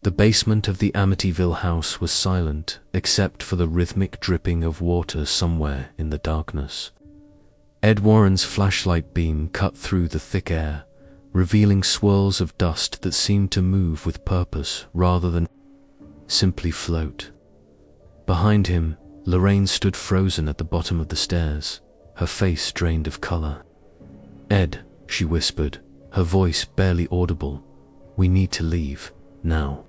The basement of the Amityville house was silent, except for the rhythmic dripping of water somewhere in the darkness. Ed Warren's flashlight beam cut through the thick air, revealing swirls of dust that seemed to move with purpose rather than simply float. Behind him, Lorraine stood frozen at the bottom of the stairs, her face drained of color. "Ed," she whispered, her voice barely audible, "we need to leave, now."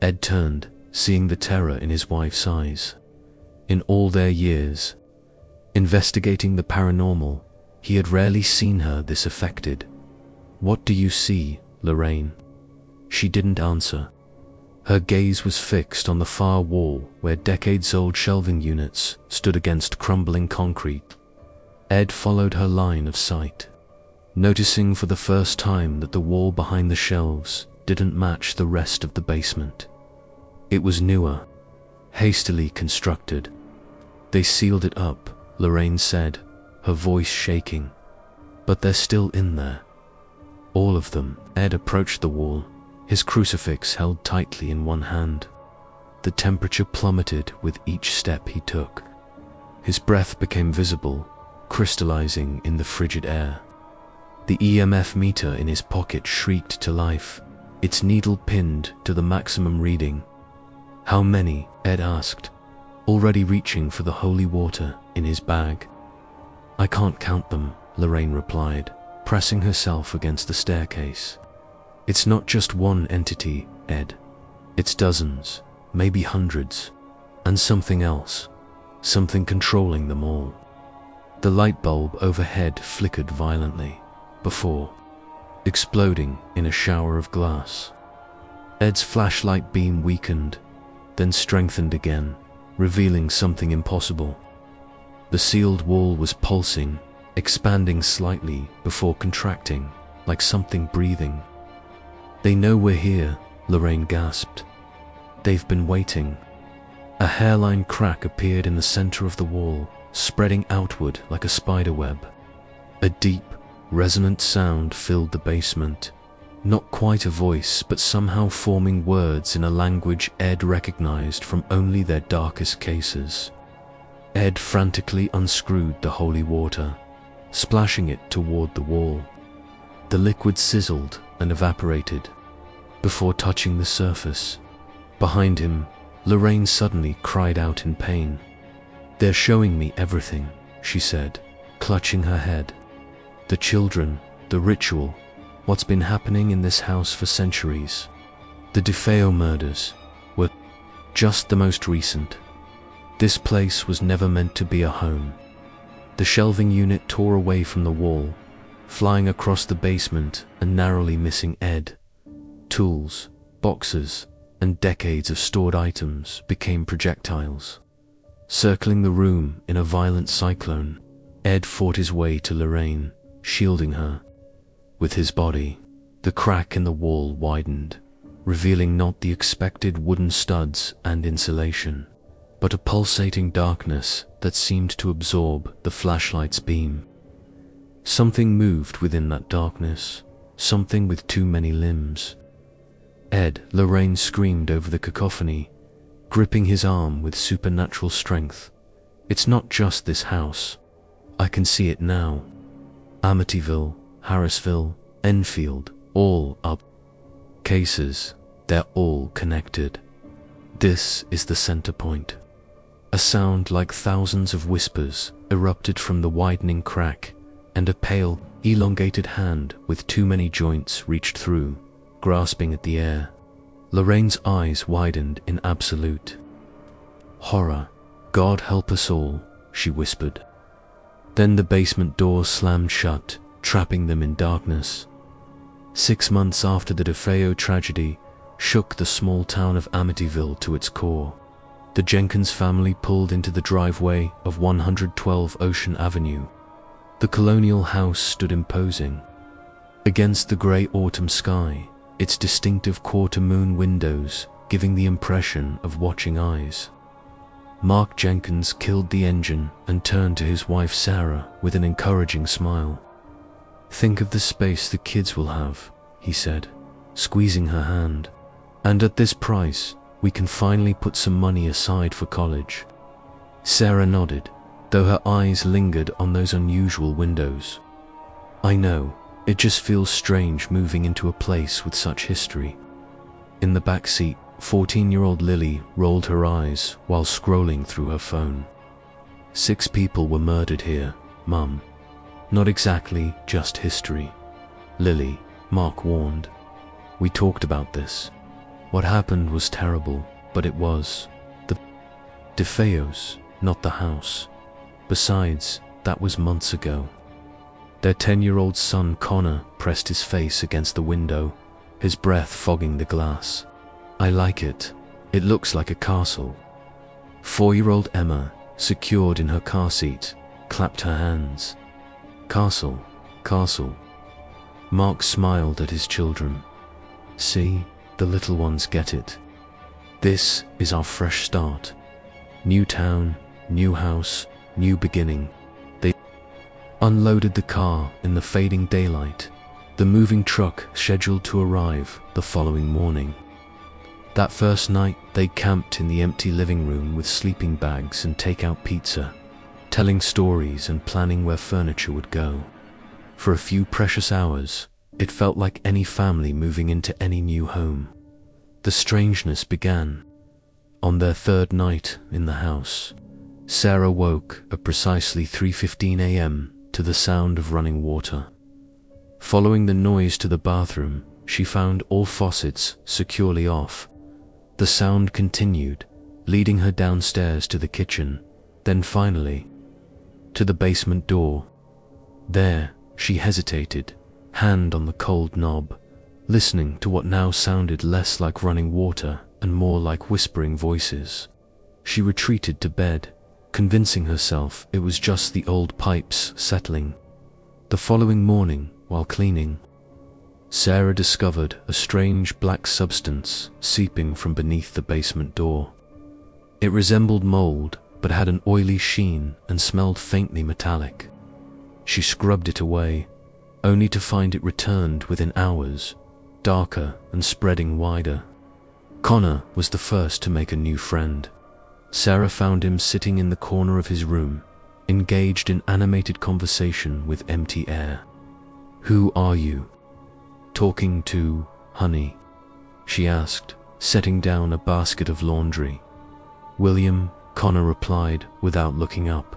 Ed turned, seeing the terror in his wife's eyes. In all their years investigating the paranormal, he had rarely seen her this affected. "What do you see, Lorraine?" She didn't answer. Her gaze was fixed on the far wall where decades-old shelving units stood against crumbling concrete. Ed followed her line of sight, noticing for the first time that the wall behind the shelves didn't match the rest of the basement. It was newer, hastily constructed. "They sealed it up," Lorraine said, her voice shaking. "But they're still in there. All of them." Ed approached the wall, his crucifix held tightly in one hand. The temperature plummeted with each step he took. His breath became visible, crystallizing in the frigid air. The EMF meter in his pocket shrieked to life, its needle pinned to the maximum reading. "How many?" Ed asked, already reaching for the holy water in his bag. "I can't count them," Lorraine replied, pressing herself against the staircase. "It's not just one entity, Ed. It's dozens, maybe hundreds, and something else, something controlling them all." The light bulb overhead flickered violently, before exploding in a shower of glass. Ed's flashlight beam weakened, then strengthened again, revealing something impossible. The sealed wall was pulsing, expanding slightly before contracting, like something breathing. "They know we're here," Lorraine gasped. "They've been waiting." A hairline crack appeared in the center of the wall, spreading outward like a spiderweb. A deep, resonant sound filled the basement, not quite a voice, but somehow forming words in a language Ed recognized from only their darkest cases. Ed frantically unscrewed the holy water, splashing it toward the wall. The liquid sizzled and evaporated before touching the surface. Behind him, Lorraine suddenly cried out in pain. "They're showing me everything," she said, clutching her head. "The children, the ritual, what's been happening in this house for centuries. The DeFeo murders were just the most recent. This place was never meant to be a home." The shelving unit tore away from the wall, flying across the basement and narrowly missing Ed. Tools, boxes, and decades of stored items became projectiles. Circling the room in a violent cyclone, Ed fought his way to Lorraine, shielding her. With his body, the crack in the wall widened, revealing not the expected wooden studs and insulation, but a pulsating darkness that seemed to absorb the flashlight's beam. Something moved within that darkness, something with too many limbs. "Ed," Lorraine screamed over the cacophony, gripping his arm with supernatural strength. "It's not just this house. I can see it now. Amityville, Harrisville, Enfield, all up cases. They're all connected. This is the center point." A sound like thousands of whispers erupted from the widening crack, and a pale, elongated hand with too many joints reached through, grasping at the air. Lorraine's eyes widened in absolute horror. "God help us all," she whispered. Then the basement door slammed shut, trapping them in darkness. 6 months after the DeFeo tragedy shook the small town of Amityville to its core, the Jenkins family pulled into the driveway of 112 Ocean Avenue. The colonial house stood imposing. Against the gray autumn sky, its distinctive quarter-moon windows giving the impression of watching eyes. Mark Jenkins killed the engine and turned to his wife Sarah with an encouraging smile. "Think of the space the kids will have," he said, squeezing her hand. And at this price, we can finally put some money aside for college. Sarah nodded, though her eyes lingered on those unusual windows. I know, it just feels strange moving into a place with such history. In the back seat, 14-year-old Lily rolled her eyes while scrolling through her phone. 6 people were murdered here, Mum. Not exactly just history. Lily, Mark warned. We talked about this. What happened was terrible, but it was the DeFeos, not the house. Besides, that was months ago. Their 10-year-old son Connor pressed his face against the window, his breath fogging the glass. I like it. It looks like a castle. 4-year-old Emma, secured in her car seat, clapped her hands. Castle, castle. Mark smiled at his children. See, the little ones get it. This is our fresh start. New town, new house, new beginning. They unloaded the car in the fading daylight, the moving truck scheduled to arrive the following morning. That first night, they camped in the empty living room with sleeping bags and takeout pizza, telling stories and planning where furniture would go. For a few precious hours, it felt like any family moving into any new home. The strangeness began. On their 3rd night in the house, Sarah woke at precisely 3:15 a.m. to the sound of running water. Following the noise to the bathroom, she found all faucets securely off. The sound continued, leading her downstairs to the kitchen, then finally to the basement door. There, she hesitated, hand on the cold knob, listening to what now sounded less like running water and more like whispering voices. She retreated to bed, convincing herself it was just the old pipes settling. The following morning, while cleaning, Sarah discovered a strange black substance seeping from beneath the basement door. It resembled mold, but had an oily sheen and smelled faintly metallic. She scrubbed it away, only to find it returned within hours, darker and spreading wider. Connor was the first to make a new friend. Sarah found him sitting in the corner of his room, engaged in animated conversation with empty air. Who are you talking to, honey? She asked, setting down a basket of laundry. William, Connor replied without looking up.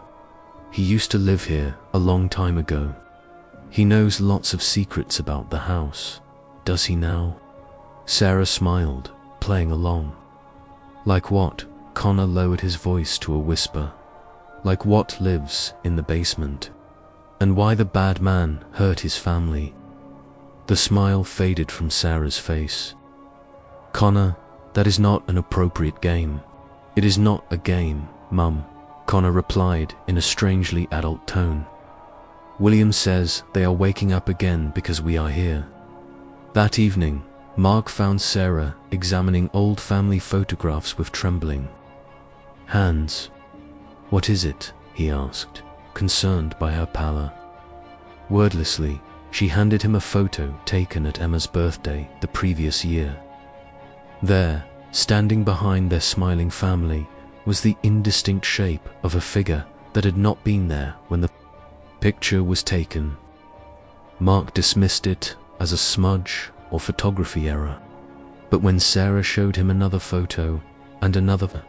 He used to live here a long time ago. He knows lots of secrets about the house. Does he now? Sarah smiled, playing along. Like what? Connor lowered his voice to a whisper. Like what lives in the basement? And why the bad man hurt his family? The smile faded from Sarah's face. Connor, that is not an appropriate game. It is not a game, Mum, Connor replied in a strangely adult tone. William says they are waking up again because we are here. That evening, Mark found Sarah examining old family photographs with trembling hands. What is it? He asked, concerned by her pallor. Wordlessly, she handed him a photo taken at Emma's birthday the previous year. There, standing behind their smiling family, was the indistinct shape of a figure that had not been there when the picture was taken. Mark dismissed it as a smudge or photography error. But when Sarah showed him another photo and another,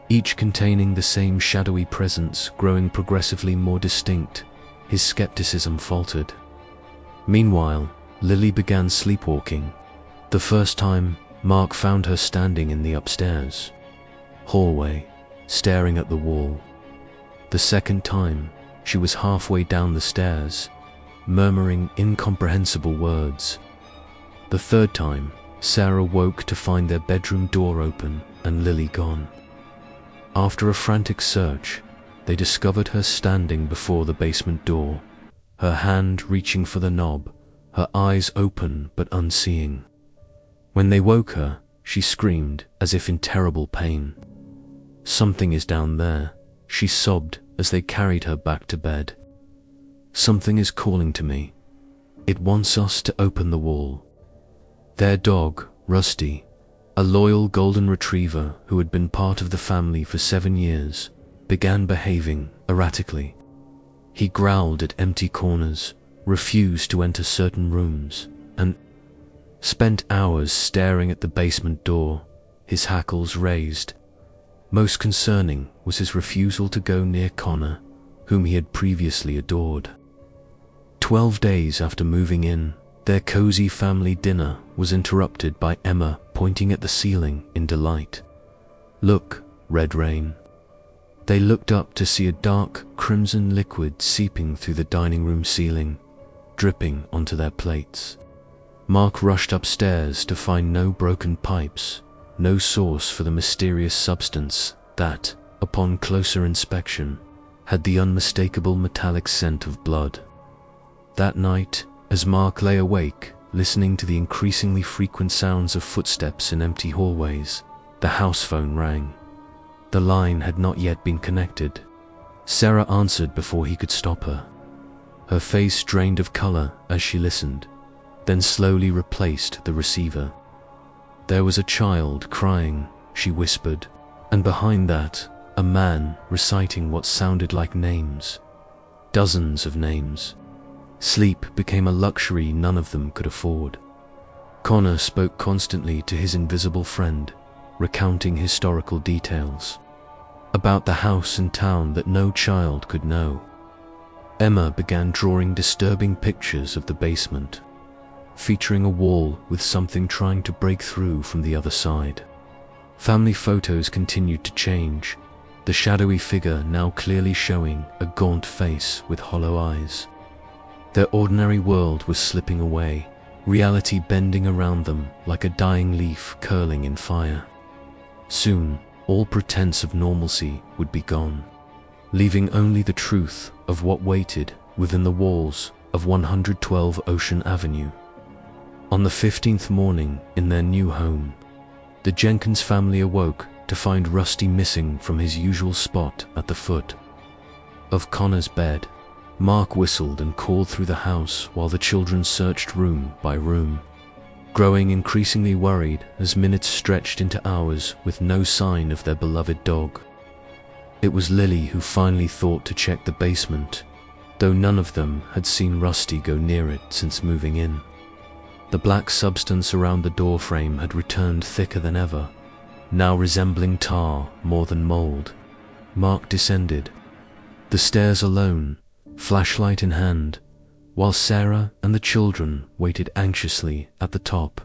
each containing the same shadowy presence growing progressively more distinct, his skepticism faltered. Meanwhile, Lily began sleepwalking. The first time, Mark found her standing in the upstairs hallway, staring at the wall. The second time, she was halfway down the stairs, murmuring incomprehensible words. The third time, Sarah woke to find their bedroom door open and Lily gone. After a frantic search, they discovered her standing before the basement door, her hand reaching for the knob, her eyes open but unseeing. When they woke her, she screamed as if in terrible pain. Something is down there, she sobbed as they carried her back to bed. Something is calling to me. It wants us to open the wall. Their dog, Rusty, A loyal golden retriever who had been part of the family for 7 years began behaving erratically. He growled at empty corners, refused to enter certain rooms, and spent hours staring at the basement door, his hackles raised. Most concerning was his refusal to go near Connor, whom he had previously adored. 12 days after moving in, their cozy family dinner was interrupted by Emma pointing at the ceiling in delight. "Look, Red Rain." They looked up to see a dark crimson liquid seeping through the dining room ceiling, dripping onto their plates. Mark rushed upstairs to find no broken pipes, no source for the mysterious substance that, upon closer inspection, had the unmistakable metallic scent of blood. That night, as Mark lay awake, listening to the increasingly frequent sounds of footsteps in empty hallways, the house phone rang. The line had not yet been connected. Sarah answered before he could stop her. Her face drained of color as she listened, then slowly replaced the receiver. There was a child crying, she whispered, and behind that, a man reciting what sounded like names. Dozens of names. Sleep became a luxury none of them could afford. Connor spoke constantly to his invisible friend, recounting historical details about the house and town that no child could know. Emma began drawing disturbing pictures of the basement, featuring a wall with something trying to break through from the other side. Family photos continued to change, the shadowy figure now clearly showing a gaunt face with hollow eyes. Their ordinary world was slipping away, reality bending around them like a dying leaf curling in fire. Soon, all pretense of normalcy would be gone, leaving only the truth of what waited within the walls of 112 Ocean Avenue. On the 15th morning in their new home, the Jenkins family awoke to find Rusty missing from his usual spot at the foot of Connor's bed. Mark whistled and called through the house while the children searched room by room, growing increasingly worried as minutes stretched into hours with no sign of their beloved dog. It was Lily who finally thought to check the basement, though none of them had seen Rusty go near it since moving in. The black substance around the doorframe had returned thicker than ever, now resembling tar more than mold. Mark descended the stairs alone, flashlight in hand, while Sarah and the children waited anxiously at the top.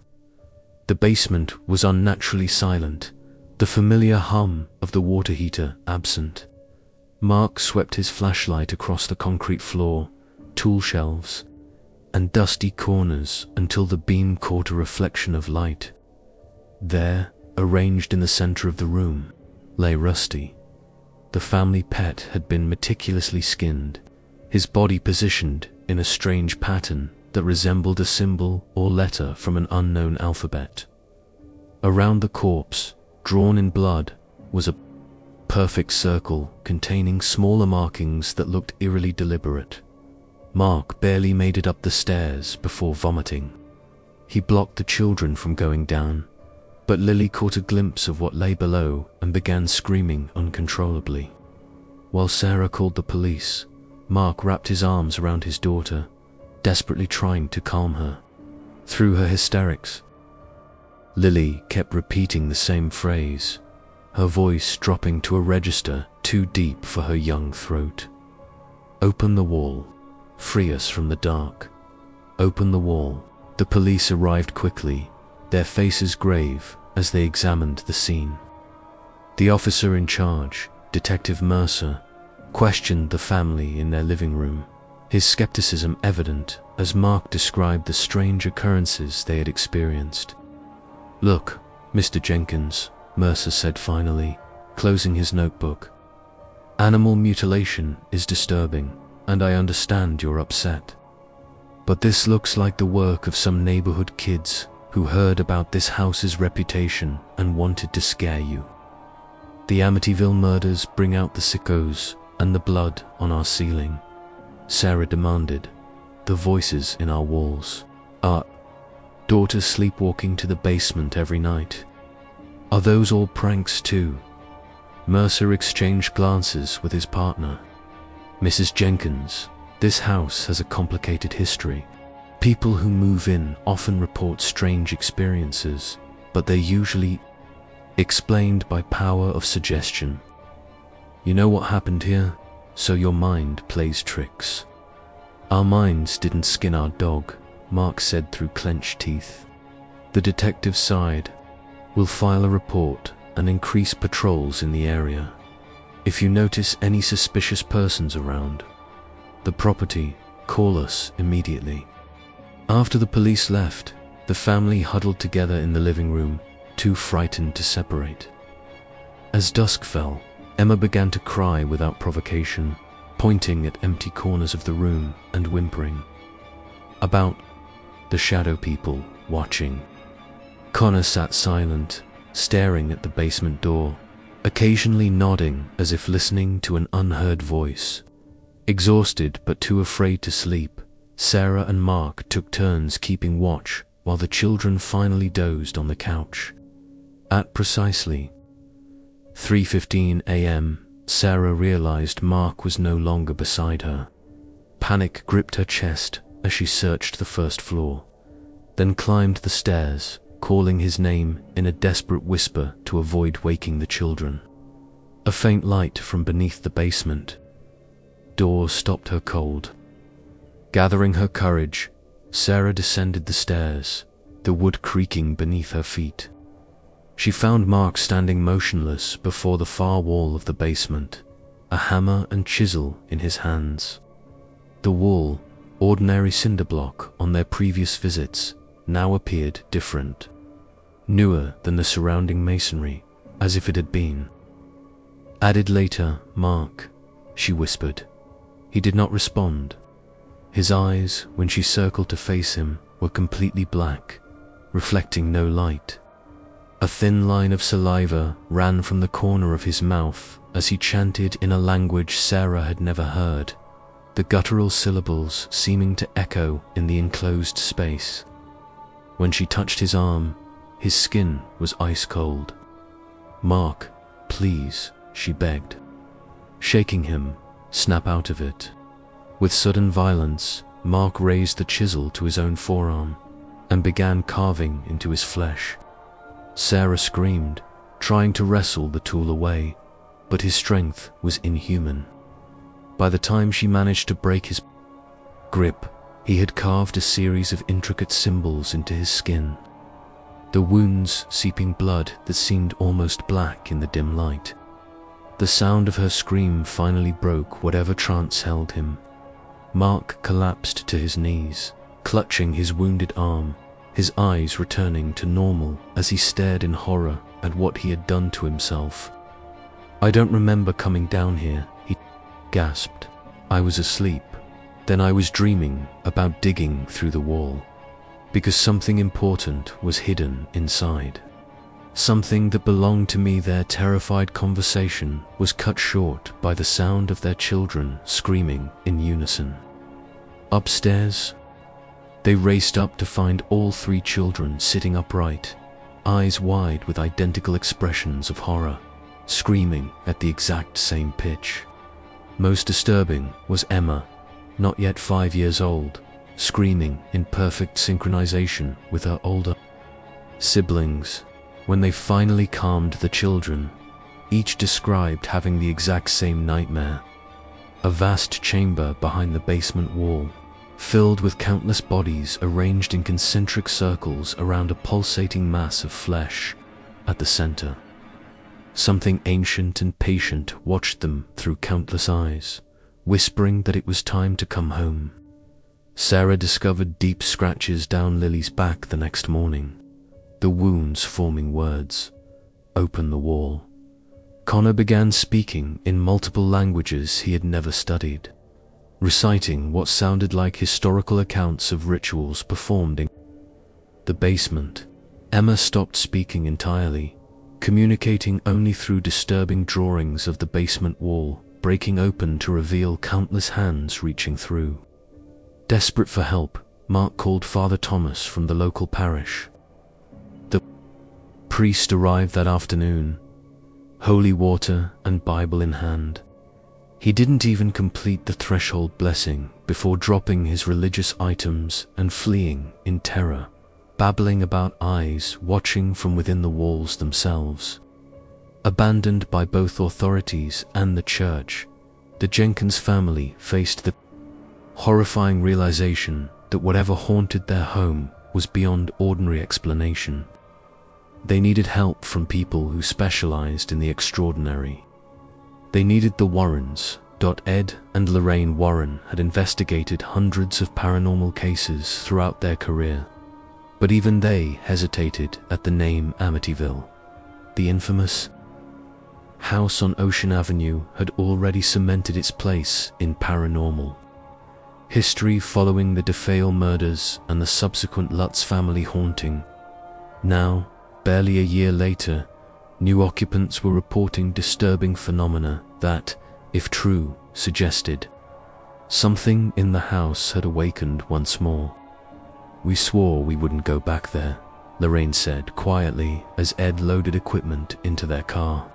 The basement was unnaturally silent, the familiar hum of the water heater absent. Mark swept his flashlight across the concrete floor, tool shelves, and dusty corners until the beam caught a reflection of light. There, arranged in the center of the room, lay Rusty. The family pet had been meticulously skinned, his body positioned in a strange pattern that resembled a symbol or letter from an unknown alphabet. Around the corpse, drawn in blood, was a perfect circle containing smaller markings that looked eerily deliberate. Mark barely made it up the stairs before vomiting. He blocked the children from going down, but Lily caught a glimpse of what lay below and began screaming uncontrollably. While Sarah called the police, Mark wrapped his arms around his daughter, desperately trying to calm her. Through her hysterics, Lily kept repeating the same phrase, her voice dropping to a register too deep for her young throat. "Open the wall. Free us from the dark. Open the wall." The police arrived quickly, their faces grave as they examined the scene. The officer in charge, Detective Mercer, questioned the family in their living room, his skepticism evident as Mark described the strange occurrences they had experienced. "Look, Mr. Jenkins," Mercer said finally, closing his notebook. "Animal mutilation is disturbing, and I understand you're upset. But this looks like the work of some neighborhood kids who heard about this house's reputation and wanted to scare you. The Amityville murders bring out the sickos and the blood on our ceiling," Sarah demanded. "The voices in our walls. Our daughter sleepwalking to the basement every night. Are those all pranks too? Mercer exchanged glances with his partner. Mrs. Jenkins, this house has a complicated history. People who move in often report strange experiences, but they're usually explained by power of suggestion. You know what happened here? So your mind plays tricks. Our minds didn't skin our dog, Mark said through clenched teeth. The detective sighed. We'll file a report and increase patrols in the area. If you notice any suspicious persons around the property, call us immediately. After the police left, the family huddled together in the living room, too frightened to separate. As dusk fell, Emma began to cry without provocation, pointing at empty corners of the room and whimpering about the shadow people watching. Connor sat silent, staring at the basement door, occasionally nodding as if listening to an unheard voice. Exhausted but too afraid to sleep, Sarah and Mark took turns keeping watch while the children finally dozed on the couch. At precisely 3:15 a.m., Sarah realized Mark was no longer beside her. Panic gripped her chest as she searched the first floor, then climbed the stairs, calling his name in a desperate whisper to avoid waking the children. A faint light from beneath the basement door stopped her cold. Gathering her courage, Sarah descended the stairs, the wood creaking beneath her feet. She found Mark standing motionless before the far wall of the basement, a hammer and chisel in his hands. The wall, ordinary cinder block on their previous visits, now appeared different, newer than the surrounding masonry, as if it had been added later. Mark, she whispered. He did not respond. His eyes, when she circled to face him, were completely black, reflecting no light. A thin line of saliva ran from the corner of his mouth as he chanted in a language Sarah had never heard, the guttural syllables seeming to echo in the enclosed space. When she touched his arm, his skin was ice cold. Mark, please, she begged. Shaking him, snap out of it. With sudden violence, Mark raised the chisel to his own forearm and began carving into his flesh. Sarah screamed, trying to wrestle the tool away, but his strength was inhuman. By the time she managed to break his grip, he had carved a series of intricate symbols into his skin, the wounds seeping blood that seemed almost black in the dim light. The sound of her scream finally broke whatever trance held him. Mark collapsed to his knees, clutching his wounded arm, his eyes returning to normal as he stared in horror at what he had done to himself. I don't remember coming down here, he gasped. I was asleep. Then I was dreaming about digging through the wall, because something important was hidden inside. Something that belonged to me. Their terrified conversation was cut short by the sound of their children screaming in unison. Upstairs, they raced up to find all three children sitting upright, eyes wide with identical expressions of horror, screaming at the exact same pitch. Most disturbing was Emma, not yet 5 years old, screaming in perfect synchronization with her older siblings. When they finally calmed the children, each described having the exact same nightmare. A vast chamber behind the basement wall, filled with countless bodies arranged in concentric circles around a pulsating mass of flesh at the center. Something ancient and patient watched them through countless eyes, whispering that it was time to come home. Sarah discovered deep scratches down Lily's back the next morning, the wounds forming words, "Open the wall." Connor began speaking in multiple languages he had never studied, reciting what sounded like historical accounts of rituals performed in the basement. Emma stopped speaking entirely, communicating only through disturbing drawings of the basement wall, breaking open to reveal countless hands reaching through. Desperate for help, Mark called Father Thomas from the local parish. The priest arrived that afternoon, holy water and Bible in hand. He didn't even complete the threshold blessing before dropping his religious items and fleeing in terror, babbling about eyes watching from within the walls themselves. Abandoned by both authorities and the church, the Jenkins family faced the horrifying realization that whatever haunted their home was beyond ordinary explanation. They needed help from people who specialized in the extraordinary. They needed the Warrens. Ed and Lorraine Warren had investigated hundreds of paranormal cases throughout their career, but even they hesitated at the name Amityville. The infamous house on Ocean Avenue had already cemented its place in paranormal history following the DeFeo murders and the subsequent Lutz family haunting. Now, barely a year later, new occupants were reporting disturbing phenomena that, if true, suggested something in the house had awakened once more. "We swore we wouldn't go back there," Lorraine said quietly as Ed loaded equipment into their car.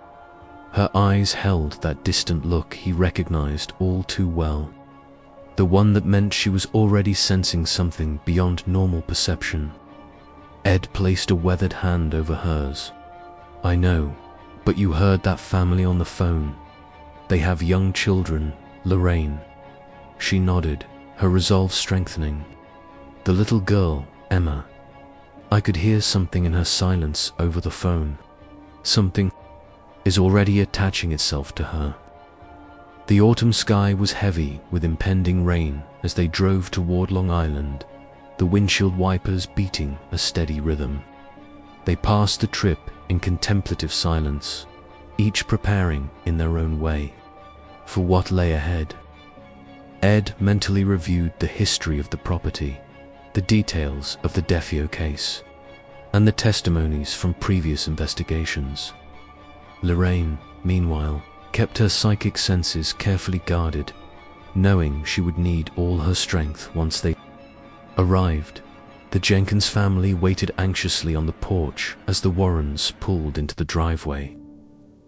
Her eyes held that distant look he recognized all too well, the one that meant she was already sensing something beyond normal perception. Ed placed a weathered hand over hers. "I know, but you heard that family on the phone. They have young children, Lorraine." She nodded, her resolve strengthening. "The little girl, Emma." I could hear something in her silence over the phone. Something is already attaching itself to her. The autumn sky was heavy with impending rain as they drove toward Long Island, the windshield wipers beating a steady rhythm. They passed the trip in contemplative silence, each preparing in their own way for what lay ahead. Ed mentally reviewed the history of the property, the details of the DeFeo case, and the testimonies from previous investigations. Lorraine, meanwhile, kept her psychic senses carefully guarded, knowing she would need all her strength once they arrived. The Jenkins family waited anxiously on the porch as the Warrens pulled into the driveway.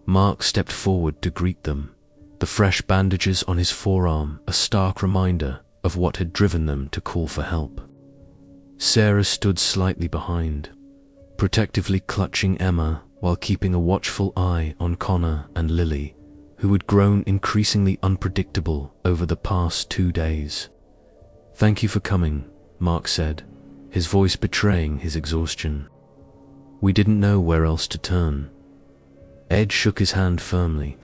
Mark stepped forward to greet them, the fresh bandages on his forearm a stark reminder of what had driven them to call for help. Sarah stood slightly behind, protectively clutching Emma while keeping a watchful eye on Connor and Lily, who had grown increasingly unpredictable over the past 2 days. "Thank you for coming," Mark said, his voice betraying his exhaustion. "We didn't know where else to turn." Ed shook his hand firmly.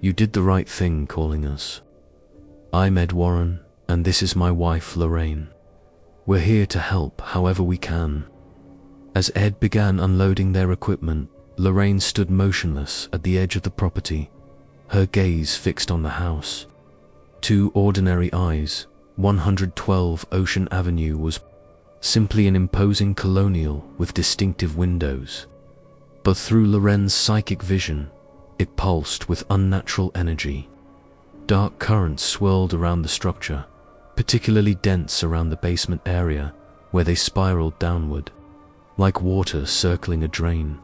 "You did the right thing calling us. I'm Ed Warren, and this is my wife Lorraine. We're here to help however we can." As Ed began unloading their equipment, Lorraine stood motionless at the edge of the property, her gaze fixed on the house. To ordinary eyes, 112 Ocean Avenue was simply an imposing colonial with distinctive windows. But through Lorraine's psychic vision, it pulsed with unnatural energy. Dark currents swirled around the structure, particularly dense around the basement area where they spiraled downward, like water circling a drain.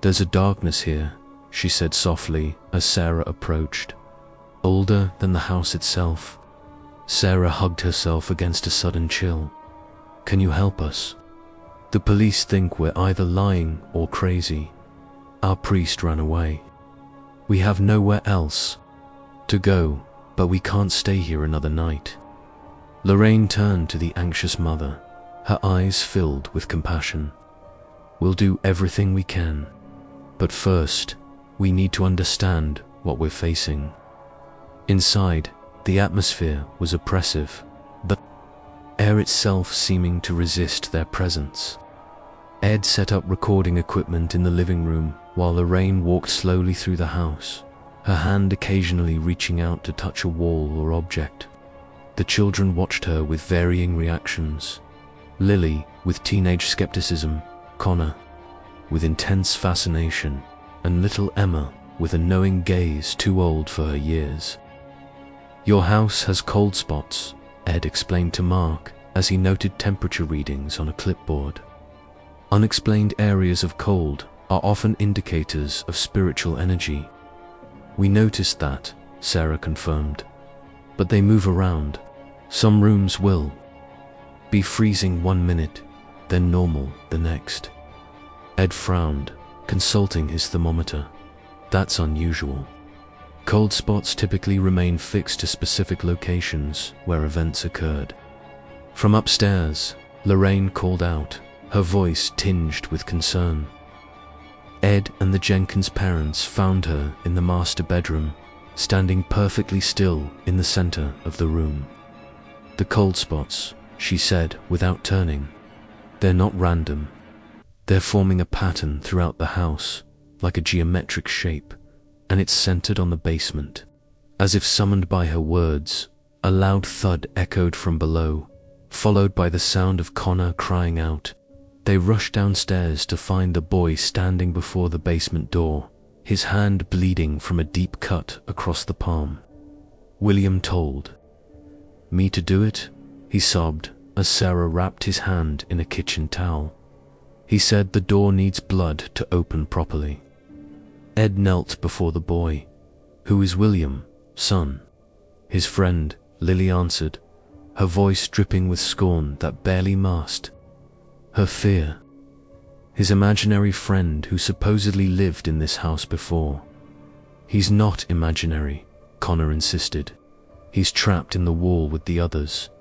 "There's a darkness here," she said softly as Sarah approached, older than the house itself. Sarah hugged herself against a sudden chill. "Can you help us? The police think we're either lying or crazy. Our priest ran away. We have nowhere else to go, but we can't stay here another night." Lorraine turned to the anxious mother, her eyes filled with compassion. "We'll do everything we can, but first, we need to understand what we're facing." Inside, the atmosphere was oppressive, the air itself seeming to resist their presence. Ed set up recording equipment in the living room while Lorraine walked slowly through the house, her hand occasionally reaching out to touch a wall or object. The children watched her with varying reactions. Lily with teenage skepticism, Connor with intense fascination, and little Emma with a knowing gaze too old for her years. "Your house has cold spots," Ed explained to Mark as he noted temperature readings on a clipboard. Unexplained areas of cold are often indicators of spiritual energy. We noticed that, Sarah confirmed. But they move around. Some rooms will be freezing 1 minute, then normal the next. Ed frowned, consulting his thermometer. That's unusual. Cold spots typically remain fixed to specific locations where events occurred. From upstairs, Lorraine called out, her voice tinged with concern. Ed and the Jenkins parents found her in the master bedroom, standing perfectly still in the center of the room. The cold spots, she said without turning. They're not random. They're forming a pattern throughout the house, like a geometric shape, and it's centered on the basement. As if summoned by her words, a loud thud echoed from below, followed by the sound of Connor crying out. They rushed downstairs to find the boy standing before the basement door, his hand bleeding from a deep cut across the palm. William told me to do it, he sobbed as Sarah wrapped his hand in a kitchen towel. He said the door needs blood to open properly. Ed knelt before the boy. Who is William, son? His friend, Lily answered, her voice dripping with scorn that barely masked her fear. His imaginary friend who supposedly lived in this house before. He's not imaginary, Connor insisted. He's trapped in the wall with the others.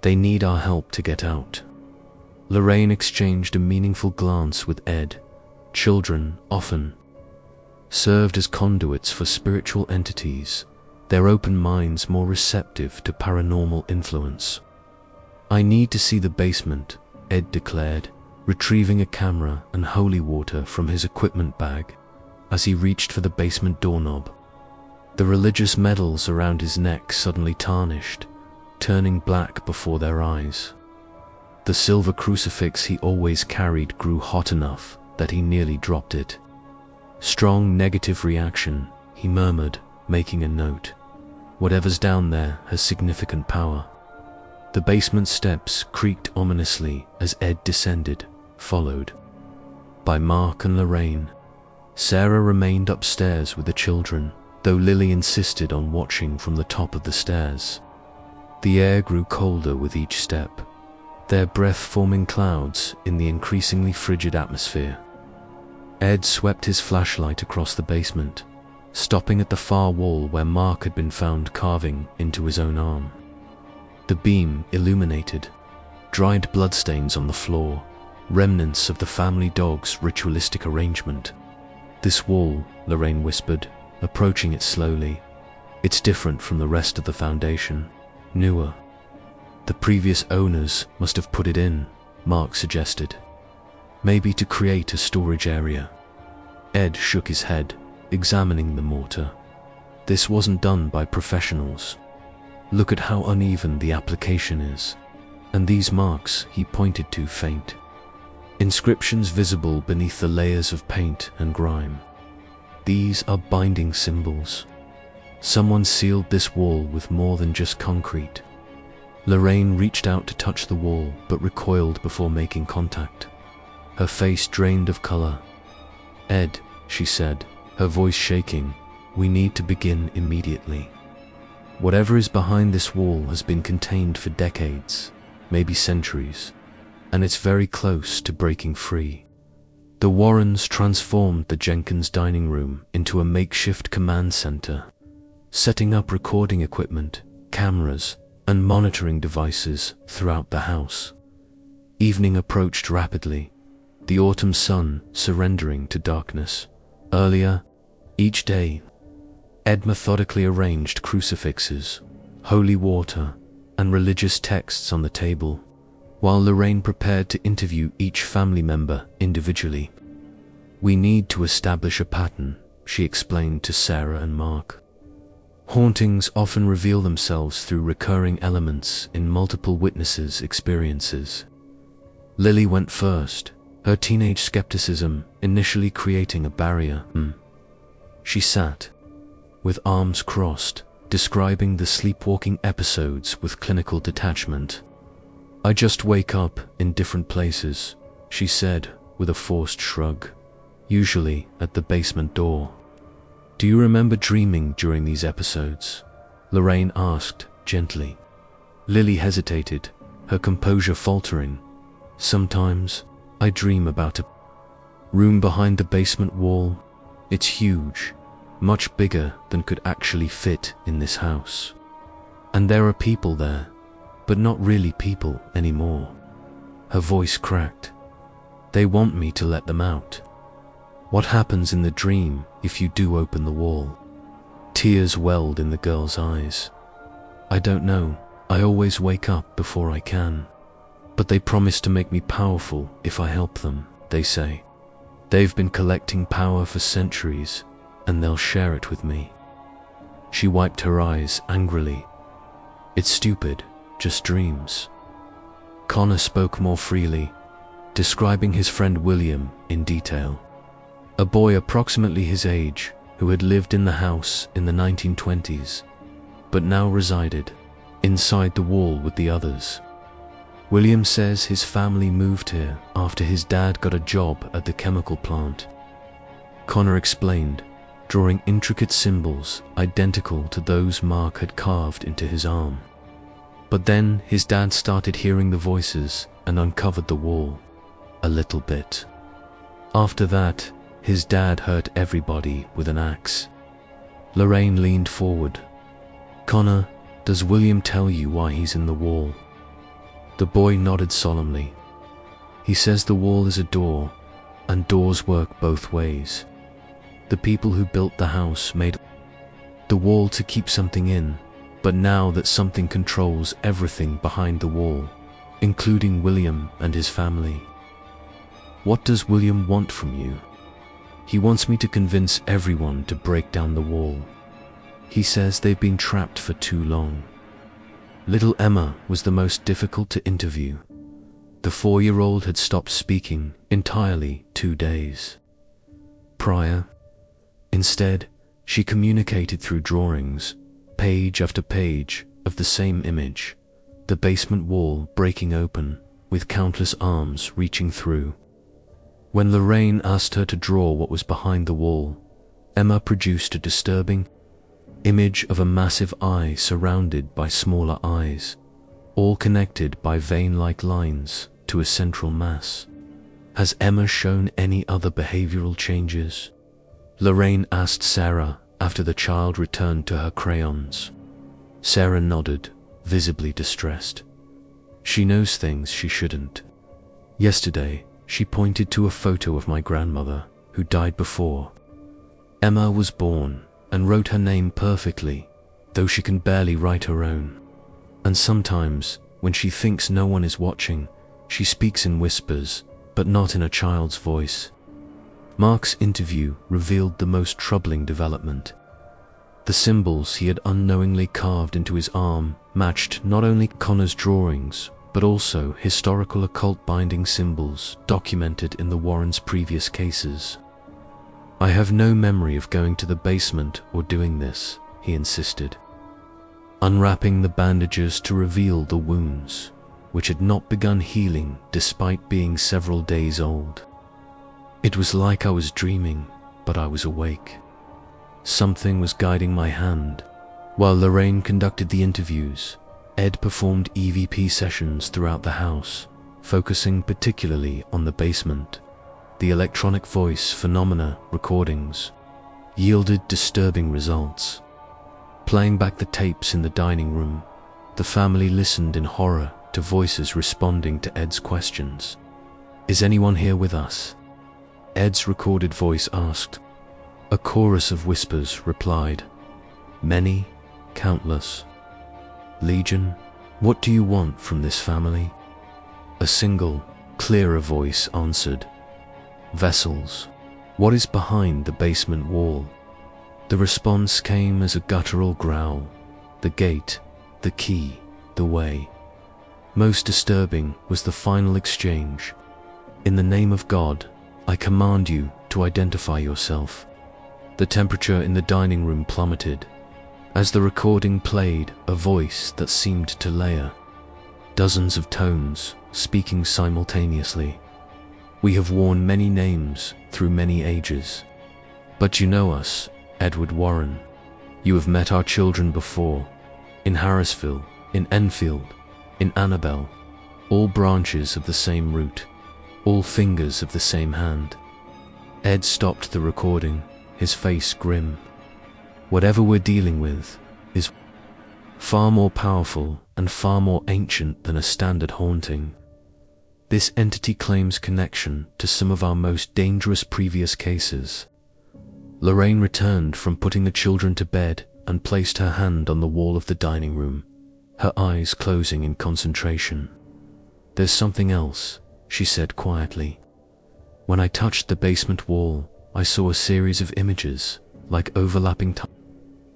They need our help to get out. Lorraine exchanged a meaningful glance with Ed. Children often served as conduits for spiritual entities, their open minds more receptive to paranormal influence. I need to see the basement, Ed declared, retrieving a camera and holy water from his equipment bag as he reached for the basement doorknob. The religious medals around his neck suddenly tarnished, turning black before their eyes. The silver crucifix he always carried grew hot enough that he nearly dropped it. Strong negative reaction, he murmured, making a note. Whatever's down there has significant power. The basement steps creaked ominously as Ed descended, followed by Mark and Lorraine. Sarah remained upstairs with the children, though Lily insisted on watching from the top of the stairs. The air grew colder with each step, their breath forming clouds in the increasingly frigid atmosphere. Ed swept his flashlight across the basement, stopping at the far wall where Mark had been found carving into his own arm. The beam illuminated, dried bloodstains on the floor, remnants of the family dog's ritualistic arrangement. This wall, Lorraine whispered, approaching it slowly. It's different from the rest of the foundation, newer. The previous owners must have put it in, Mark suggested. Maybe to create a storage area. Ed shook his head, examining the mortar. This wasn't done by professionals. Look at how uneven the application is. And these marks he pointed to faint. Inscriptions visible beneath the layers of paint and grime. These are binding symbols. Someone sealed this wall with more than just concrete. Lorraine reached out to touch the wall but recoiled before making contact. Her face drained of color. Ed, she said, her voice shaking, we need to begin immediately. Whatever is behind this wall has been contained for decades, maybe centuries, and it's very close to breaking free. The Warrens transformed the Jenkins dining room into a makeshift command center, setting up recording equipment, cameras, and monitoring devices throughout the house. Evening approached rapidly, the autumn sun surrendering to darkness. Earlier, each day, Ed methodically arranged crucifixes, holy water, and religious texts on the table, while Lorraine prepared to interview each family member individually. We need to establish a pattern, she explained to Sarah and Mark. Hauntings often reveal themselves through recurring elements in multiple witnesses' experiences. Lily went first, her teenage skepticism initially creating a barrier. She sat, with arms crossed, describing the sleepwalking episodes with clinical detachment. I just wake up in different places, she said, with a forced shrug, usually at the basement door. "Do you remember dreaming during these episodes?" Lorraine asked gently. Lily hesitated, her composure faltering. "Sometimes I dream about a room behind the basement wall. It's huge, much bigger than could actually fit in this house. And there are people there, but not really people anymore." Her voice cracked. "They want me to let them out." "What happens in the dream if you do open the wall?" Tears welled in the girl's eyes. "I don't know. I always wake up before I can. But they promise to make me powerful if I help them, they say. They've been collecting power for centuries, and they'll share it with me." She wiped her eyes angrily. "It's stupid, just dreams." Connor spoke more freely, describing his friend William in detail. A boy approximately his age who had lived in the house in the 1920s, but now resided inside the wall with the others. William says his family moved here after his dad got a job at the chemical plant. Connor explained, drawing intricate symbols identical to those Mark had carved into his arm. But then his dad started hearing the voices and uncovered the wall a little bit. After that, his dad hurt everybody with an axe. Lorraine leaned forward. "Connor, does William tell you why he's in the wall?" The boy nodded solemnly. "He says the wall is a door, and doors work both ways. The people who built the house made the wall to keep something in, but now that something controls everything behind the wall, including William and his family." "What does William want from you?" "He wants me to convince everyone to break down the wall. He says they've been trapped for too long." Little Emma was the most difficult to interview. The 4-year-old had stopped speaking entirely 2 days prior. Instead, she communicated through drawings, page after page of the same image, the basement wall breaking open, with countless arms reaching through. When Lorraine asked her to draw what was behind the wall, Emma produced a disturbing image of a massive eye surrounded by smaller eyes, all connected by vein-like lines to a central mass. "Has Emma shown any other behavioral changes?" Lorraine asked Sarah after the child returned to her crayons. Sarah nodded, visibly distressed. "She knows things she shouldn't. Yesterday, she pointed to a photo of my grandmother, who died before Emma was born, and wrote her name perfectly, though she can barely write her own. And sometimes, when she thinks no one is watching, she speaks in whispers, but not in a child's voice." Mark's interview revealed the most troubling development. The symbols he had unknowingly carved into his arm matched not only Connor's drawings, but also historical occult binding symbols documented in the Warrens' previous cases. "I have no memory of going to the basement or doing this," he insisted, unwrapping the bandages to reveal the wounds, which had not begun healing despite being several days old. "It was like I was dreaming, but I was awake. Something was guiding my hand." While Lorraine conducted the interviews, Ed performed EVP sessions throughout the house, focusing particularly on the basement. The electronic voice phenomena recordings yielded disturbing results. Playing back the tapes in the dining room, the family listened in horror to voices responding to Ed's questions. "Is anyone here with us?" Ed's recorded voice asked. A chorus of whispers replied. "Many, countless. Legion, what do you want from this family?" A single, clearer voice answered. "Vessels. What is behind the basement wall?" The response came as a guttural growl. "The gate, the key, the way." Most disturbing was the final exchange. "In the name of God, I command you to identify yourself." The temperature in the dining room plummeted. As the recording played, a voice that seemed to layer dozens of tones, speaking simultaneously. We have worn many names through many ages. But you know us, Edward Warren. You have met our children before, in Harrisville, in Enfield, in Annabelle, all branches of the same root, all fingers of the same hand. Ed stopped the recording, his face grim. Whatever we're dealing with is far more powerful and far more ancient than a standard haunting. This entity claims connection to some of our most dangerous previous cases. Lorraine returned from putting the children to bed and placed her hand on the wall of the dining room, her eyes closing in concentration. "There's something else," she said quietly. "When I touched the basement wall, I saw a series of images, like overlapping time.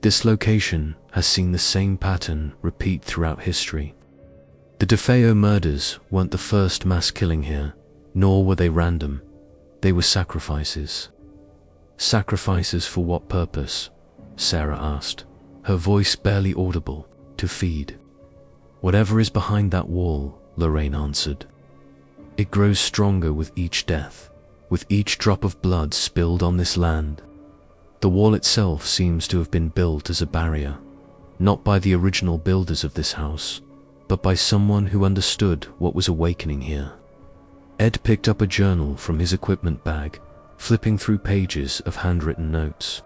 This location has seen the same pattern repeat throughout history. The DeFeo murders weren't the first mass killing here, nor were they random. They were sacrifices." "Sacrifices for what purpose?" Sarah asked, her voice barely audible. "To feed. Whatever is behind that wall," Lorraine answered. "It grows stronger with each death, with each drop of blood spilled on this land. The wall itself seems to have been built as a barrier, not by the original builders of this house, but by someone who understood what was awakening here." Ed picked up a journal from his equipment bag, flipping through pages of handwritten notes.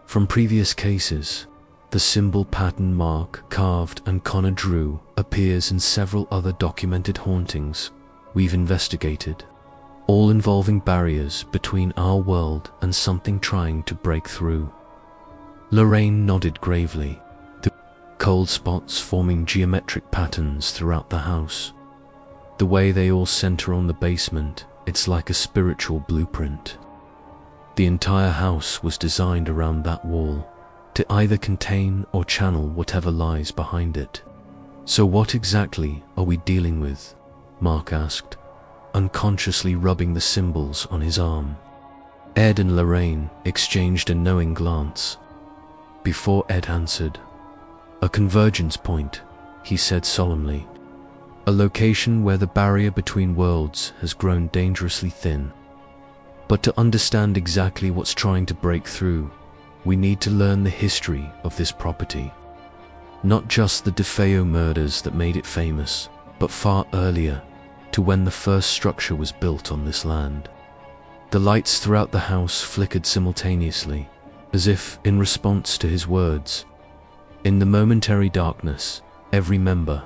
From previous cases, the symbol pattern Mark carved and Connor drew appears in several other documented hauntings we've investigated, all involving barriers between our world and something trying to break through. Lorraine nodded gravely, the cold spots forming geometric patterns throughout the house. The way they all center on the basement, it's like a spiritual blueprint. The entire house was designed around that wall, to either contain or channel whatever lies behind it. "So what exactly are we dealing with?" Mark asked, unconsciously rubbing the symbols on his arm. Ed and Lorraine exchanged a knowing glance. Before Ed answered, "A convergence point," he said solemnly. "A location where the barrier between worlds has grown dangerously thin. But to understand exactly what's trying to break through, we need to learn the history of this property. Not just the DeFeo murders that made it famous, but far earlier, to when the first structure was built on this land." The lights throughout the house flickered simultaneously, as if in response to his words. In the momentary darkness, every member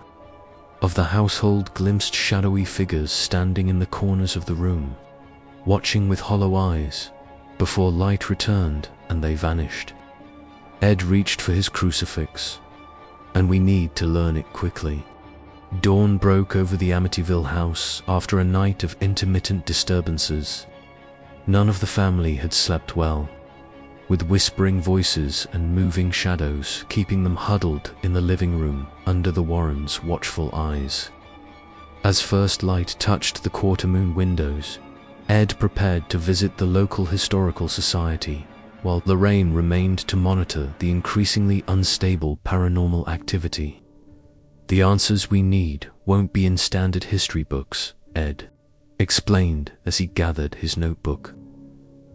of the household glimpsed shadowy figures standing in the corners of the room, watching with hollow eyes, before light returned and they vanished. Ed reached for his crucifix, and we need to learn it quickly. Dawn broke over the Amityville house after a night of intermittent disturbances. None of the family had slept well, with whispering voices and moving shadows keeping them huddled in the living room under the Warrens' watchful eyes. As first light touched the quarter-moon windows, Ed prepared to visit the local historical society, while Lorraine remained to monitor the increasingly unstable paranormal activity. "The answers we need won't be in standard history books," Ed explained as he gathered his notebook.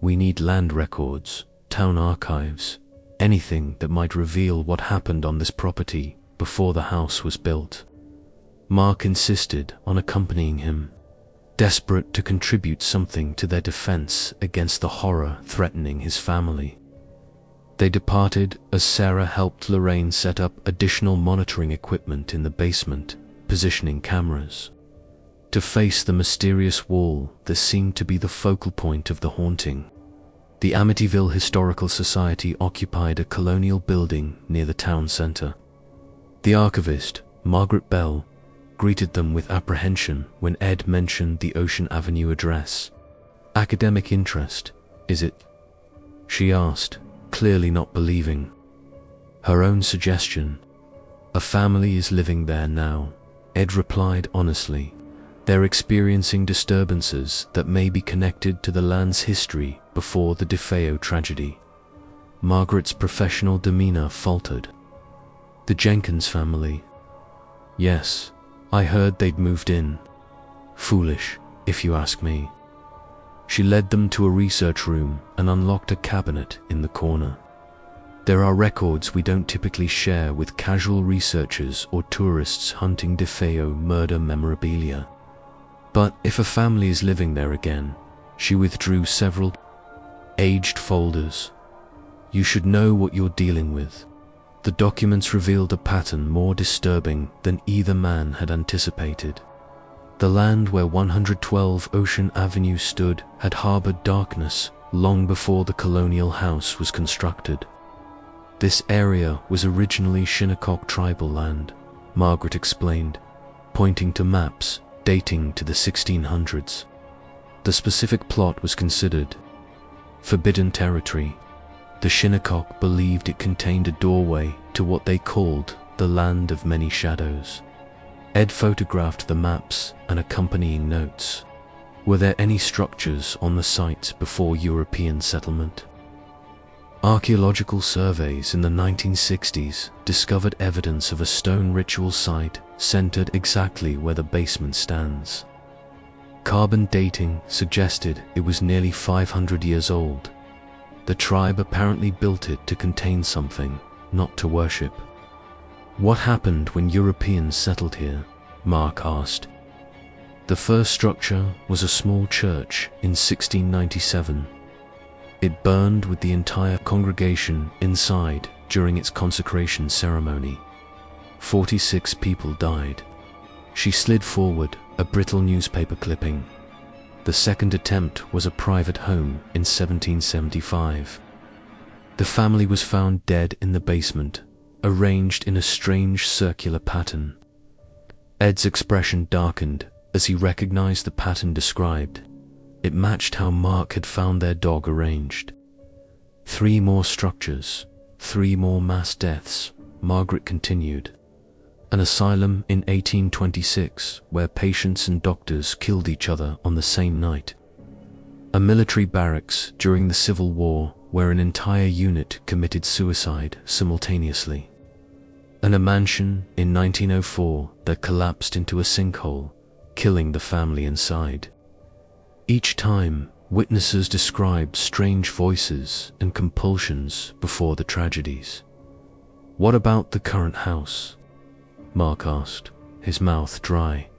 "We need land records, town archives, anything that might reveal what happened on this property before the house was built." Mark insisted on accompanying him, desperate to contribute something to their defense against the horror threatening his family. They departed as Sarah helped Lorraine set up additional monitoring equipment in the basement, positioning cameras to face the mysterious wall that seemed to be the focal point of the haunting. The Amityville Historical Society occupied a colonial building near the town center. The archivist, Margaret Bell, greeted them with apprehension when Ed mentioned the Ocean Avenue address. "Academic interest, is it?" she asked, clearly not believing her own suggestion. "A family is living there now," Ed replied honestly. "They're experiencing disturbances that may be connected to the land's history before the DeFeo tragedy." Margaret's professional demeanor faltered. "The Jenkins family?" "Yes, I heard they'd moved in. Foolish, if you ask me." She led them to a research room and unlocked a cabinet in the corner. There are records we don't typically share with casual researchers or tourists hunting DeFeo murder memorabilia. But if a family is living there again, she withdrew several aged folders. You should know what you're dealing with. The documents revealed a pattern more disturbing than either man had anticipated. The land where 112 Ocean Avenue stood had harbored darkness long before the colonial house was constructed. This area was originally Shinnecock tribal land, Margaret explained, pointing to maps dating to the 1600s. The specific plot was considered forbidden territory. The Shinnecock believed it contained a doorway to what they called the Land of Many Shadows. Ed photographed the maps and accompanying notes. Were there any structures on the site before European settlement? Archaeological surveys in the 1960s discovered evidence of a stone ritual site centered exactly where the basement stands. Carbon dating suggested it was nearly 500 years old. The tribe apparently built it to contain something, not to worship. What happened when Europeans settled here? Mark asked. The first structure was a small church in 1697. It burned with the entire congregation inside during its consecration ceremony. 46 people died. She slid forward a brittle newspaper clipping. The second attempt was a private home in 1775. The family was found dead in the basement, arranged in a strange circular pattern. Ed's expression darkened as he recognized the pattern described. It matched how Mark had found their dog arranged. 3 more structures, 3 more mass deaths, Margaret continued. An asylum in 1826 where patients and doctors killed each other on the same night. A military barracks during the Civil War where an entire unit committed suicide simultaneously. And a mansion in 1904 that collapsed into a sinkhole, killing the family inside. Each time, witnesses described strange voices and compulsions before the tragedies. What about the current house? Mark asked, his mouth dry.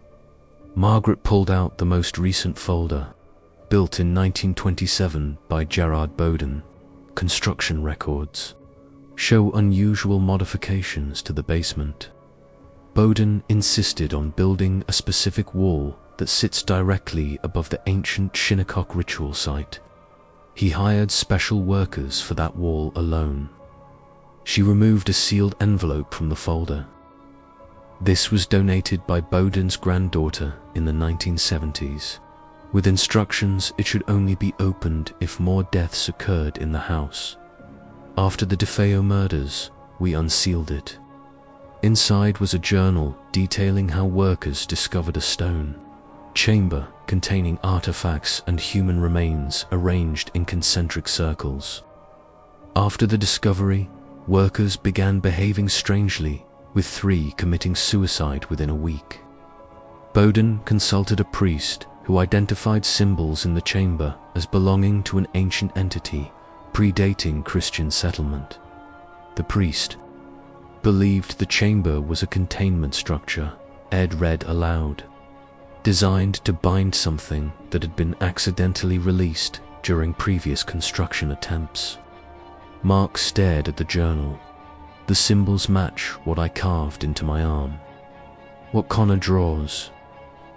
Margaret pulled out the most recent folder, built in 1927 by Gerard Bowden. Construction records show unusual modifications to the basement. Bowden insisted on building a specific wall that sits directly above the ancient Shinnecock ritual site. He hired special workers for that wall alone. She removed a sealed envelope from the folder. This was donated by Bowden's granddaughter in the 1970s, with instructions it should only be opened if more deaths occurred in the house. After the DeFeo murders, we unsealed it. Inside was a journal detailing how workers discovered a stone chamber containing artifacts and human remains arranged in concentric circles. After the discovery, workers began behaving strangely, with 3 committing suicide within a week. Bowden consulted a priest who identified symbols in the chamber as belonging to an ancient entity predating Christian settlement. The priest believed the chamber was a containment structure, Ed read aloud, designed to bind something that had been accidentally released during previous construction attempts. Mark stared at the journal. The symbols match what I carved into my arm. What Connor draws.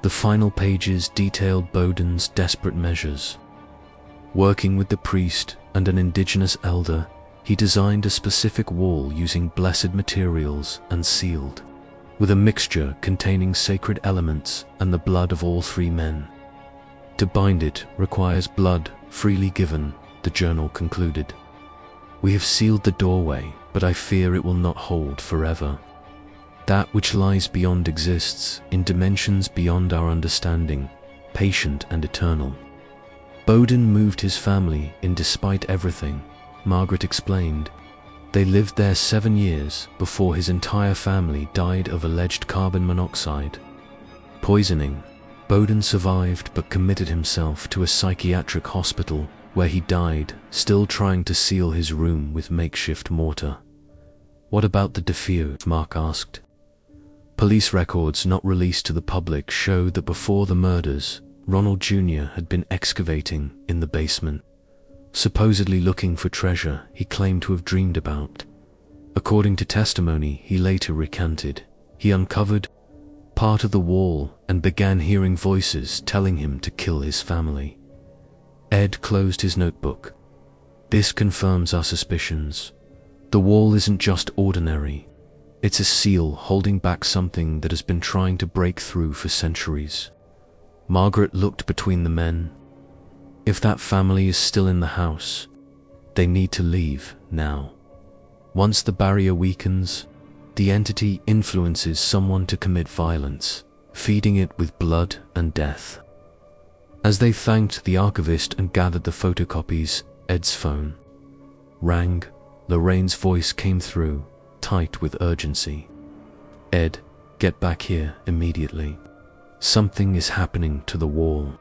The final pages detailed Bowden's desperate measures. Working with the priest and an indigenous elder, he designed a specific wall using blessed materials and sealed, with a mixture containing sacred elements and the blood of all 3 men. To bind it requires blood freely given, the journal concluded. We have sealed the doorway, but I fear it will not hold forever. That which lies beyond exists in dimensions beyond our understanding, patient and eternal. Bowden moved his family in despite everything, Margaret explained. They lived there 7 years before his entire family died of alleged carbon monoxide poisoning. Bowden survived but committed himself to a psychiatric hospital where he died, still trying to seal his room with makeshift mortar. What about the DeFeo? Mark asked. Police records not released to the public showed that before the murders, Ronald Jr. had been excavating in the basement, supposedly looking for treasure he claimed to have dreamed about. According to testimony he later recanted, he uncovered part of the wall and began hearing voices telling him to kill his family. Ed closed his notebook. This confirms our suspicions. The wall isn't just ordinary. It's a seal holding back something that has been trying to break through for centuries. Margaret looked between the men. If that family is still in the house, they need to leave now. Once the barrier weakens, the entity influences someone to commit violence, feeding it with blood and death. As they thanked the archivist and gathered the photocopies, Ed's phone rang. Lorraine's voice came through, tight with urgency. Ed, get back here immediately. Something is happening to the wall.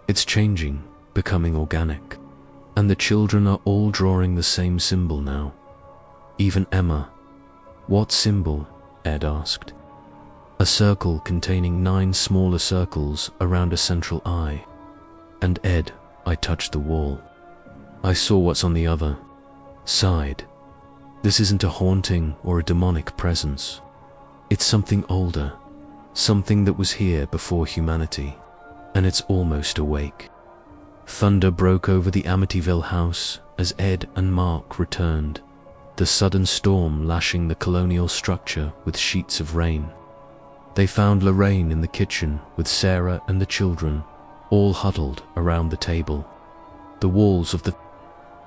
It's changing, becoming organic. And the children are all drawing the same symbol now. Even Emma. What symbol? Ed asked. A circle containing 9 smaller circles around a central eye. And Ed, I touched the wall. I saw what's on the other side. This isn't a haunting or a demonic presence. It's something older, something that was here before humanity, and it's almost awake. Thunder broke over the Amityville house as Ed and Mark returned, the sudden storm lashing the colonial structure with sheets of rain. They found Lorraine in the kitchen with Sarah and the children, all huddled around the table. The walls of the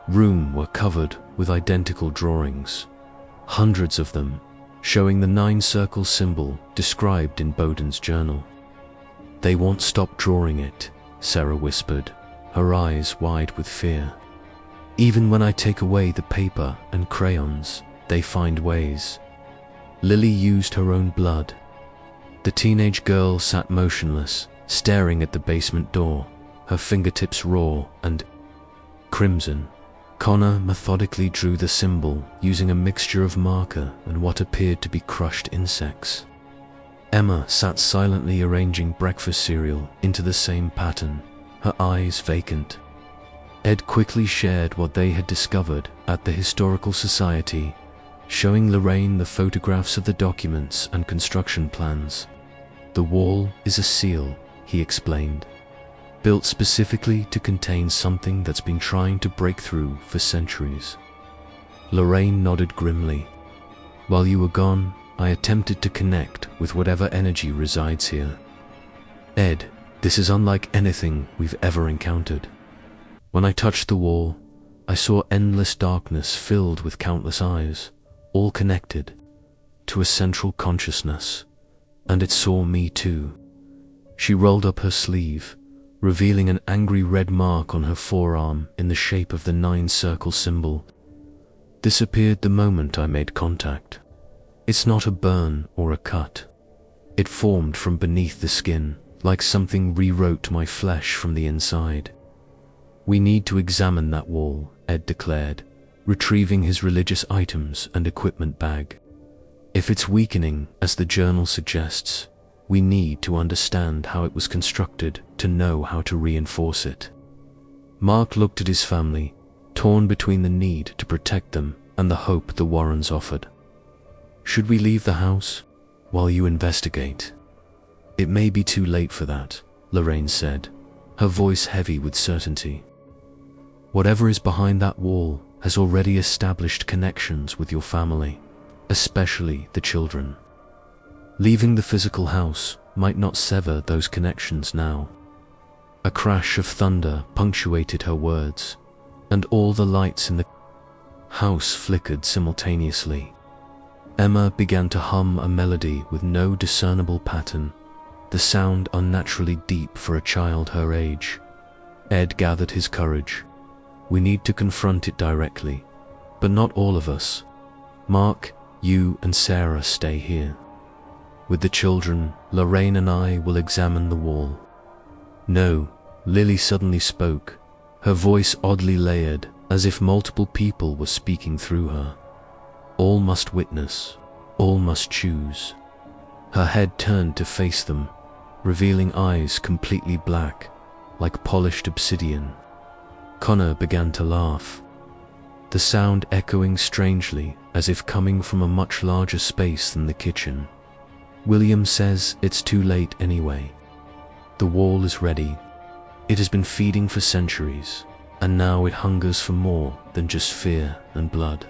room were covered with identical drawings, hundreds of them, showing the 9-circle symbol described in Bowden's journal. They won't stop drawing it, Sarah whispered, her eyes wide with fear. Even when I take away the paper and crayons, they find ways. Lily used her own blood. The teenage girl sat motionless, staring at the basement door, her fingertips raw and crimson. Connor methodically drew the symbol using a mixture of marker and what appeared to be crushed insects. Emma sat silently arranging breakfast cereal into the same pattern, her eyes vacant. Ed quickly shared what they had discovered at the Historical Society, showing Lorraine the photographs of the documents and construction plans. The wall is a seal, he explained, built specifically to contain something that's been trying to break through for centuries. Lorraine nodded grimly. While you were gone, I attempted to connect with whatever energy resides here. Ed, this is unlike anything we've ever encountered. When I touched the wall, I saw endless darkness filled with countless eyes, all connected to a central consciousness, and it saw me too. She rolled up her sleeve, revealing an angry red mark on her forearm in the shape of the 9-circle symbol. This appeared the moment I made contact. It's not a burn or a cut. It formed from beneath the skin, like something rewrote my flesh from the inside. We need to examine that wall, Ed declared, retrieving his religious items and equipment bag. If it's weakening, as the journal suggests, we need to understand how it was constructed to know how to reinforce it. Mark looked at his family, torn between the need to protect them and the hope the Warrens offered. Should we leave the house while you investigate? It may be too late for that, Lorraine said, her voice heavy with certainty. Whatever is behind that wall has already established connections with your family, especially the children. Leaving the physical house might not sever those connections now. A crash of thunder punctuated her words, and all the lights in the house flickered simultaneously. Emma began to hum a melody with no discernible pattern, the sound unnaturally deep for a child her age. Ed gathered his courage. We need to confront it directly, but not all of us. Mark, you and Sarah stay here. With the children, Lorraine and I will examine the wall. No, Lily suddenly spoke, her voice oddly layered, as if multiple people were speaking through her. All must witness, all must choose. Her head turned to face them, revealing eyes completely black, like polished obsidian. Connor began to laugh, the sound echoing strangely as if coming from a much larger space than the kitchen. William says it's too late anyway. The wall is ready. It has been feeding for centuries, and now it hungers for more than just fear and blood.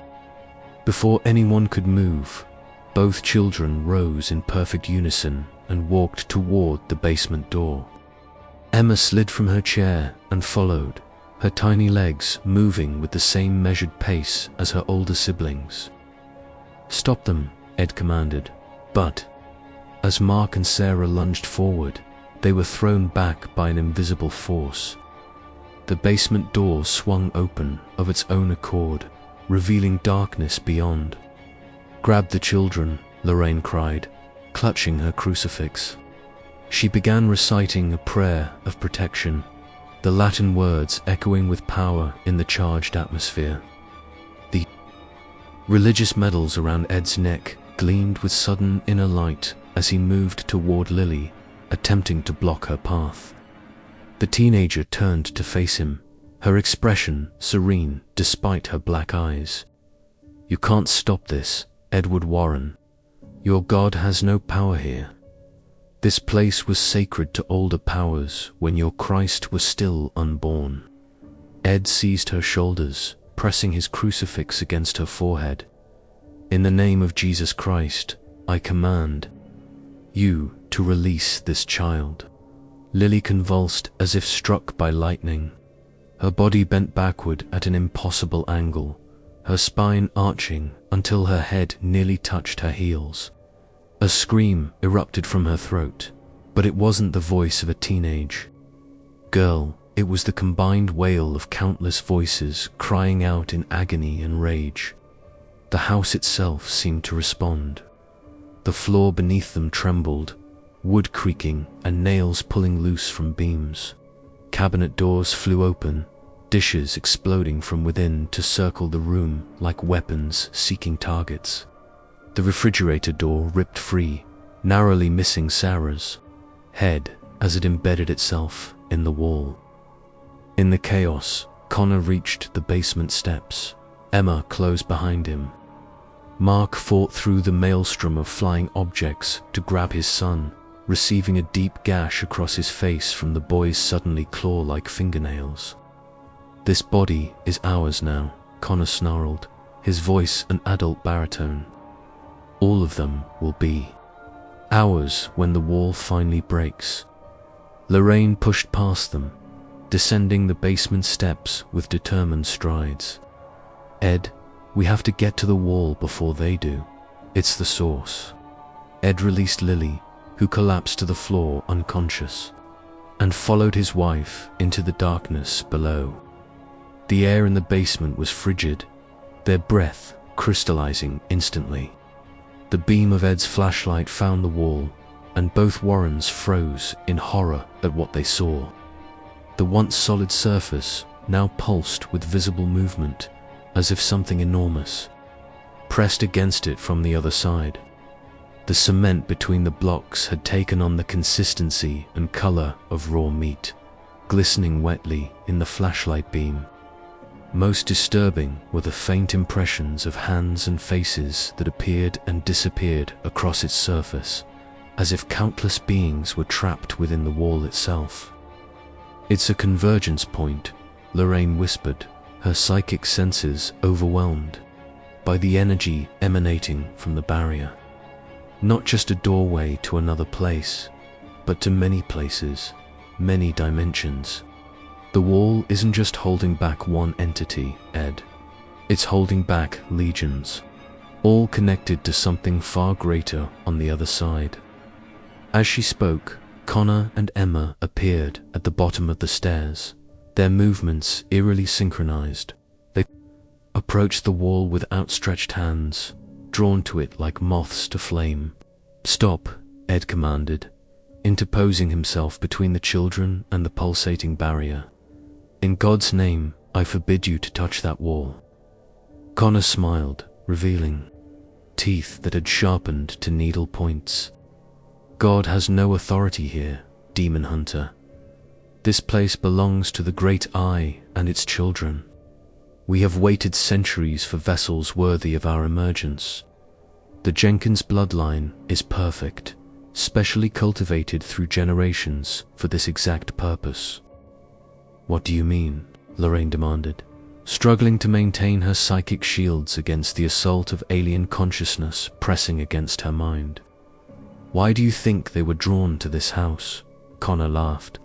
Before anyone could move, both children rose in perfect unison and walked toward the basement door. Emma slid from her chair and followed, her tiny legs moving with the same measured pace as her older siblings. "Stop them," Ed commanded, but as Mark and Sarah lunged forward, they were thrown back by an invisible force. The basement door swung open of its own accord, revealing darkness beyond. "Grab the children," Lorraine cried, clutching her crucifix. She began reciting a prayer of protection, the Latin words echoing with power in the charged atmosphere. The religious medals around Ed's neck gleamed with sudden inner light as he moved toward Lily, attempting to block her path. The teenager turned to face him, her expression serene despite her black eyes. "You can't stop this, Edward Warren. Your God has no power here. This place was sacred to older powers when your Christ was still unborn." Ed seized her shoulders, pressing his crucifix against her forehead. "In the name of Jesus Christ, I command you to release this child." Lily convulsed as if struck by lightning. Her body bent backward at an impossible angle, her spine arching until her head nearly touched her heels. A scream erupted from her throat, but it wasn't the voice of a teenage girl. It was the combined wail of countless voices crying out in agony and rage. The house itself seemed to respond. The floor beneath them trembled, wood creaking and nails pulling loose from beams. Cabinet doors flew open, dishes exploding from within to circle the room like weapons seeking targets. The refrigerator door ripped free, narrowly missing Sarah's head as it embedded itself in the wall. In the chaos, Connor reached the basement steps. Emma closed behind him. Mark fought through the maelstrom of flying objects to grab his son, receiving a deep gash across his face from the boy's suddenly claw-like fingernails. "This body is ours now," Connor snarled, his voice an adult baritone. "All of them will be ours when the wall finally breaks." Lorraine pushed past them, descending the basement steps with determined strides. "Ed, we have to get to the wall before they do. It's the source." Ed released Lily, who collapsed to the floor unconscious, and followed his wife into the darkness below. The air in the basement was frigid, their breath crystallizing instantly. The beam of Ed's flashlight found the wall, and both Warrens froze in horror at what they saw. The once solid surface now pulsed with visible movement, as if something enormous pressed against it from the other side. The cement between the blocks had taken on the consistency and color of raw meat, glistening wetly in the flashlight beam. Most disturbing were the faint impressions of hands and faces that appeared and disappeared across its surface, as if countless beings were trapped within the wall itself. "It's a convergence point," Lorraine whispered, her psychic senses overwhelmed by the energy emanating from the barrier. "Not just a doorway to another place, but to many places, many dimensions. The wall isn't just holding back one entity, Ed. It's holding back legions, all connected to something far greater on the other side." As she spoke, Connor and Emma appeared at the bottom of the stairs, their movements eerily synchronized. They approached the wall with outstretched hands, drawn to it like moths to flame. "Stop," Ed commanded, interposing himself between the children and the pulsating barrier. "In God's name, I forbid you to touch that wall." Connor smiled, revealing teeth that had sharpened to needle points. "God has no authority here, demon hunter. This place belongs to the Great Eye and its children. We have waited centuries for vessels worthy of our emergence. The Jenkins bloodline is perfect, specially cultivated through generations for this exact purpose." "What do you mean?" Lorraine demanded, struggling to maintain her psychic shields against the assault of alien consciousness pressing against her mind. "Why do you think they were drawn to this house?" Connor laughed.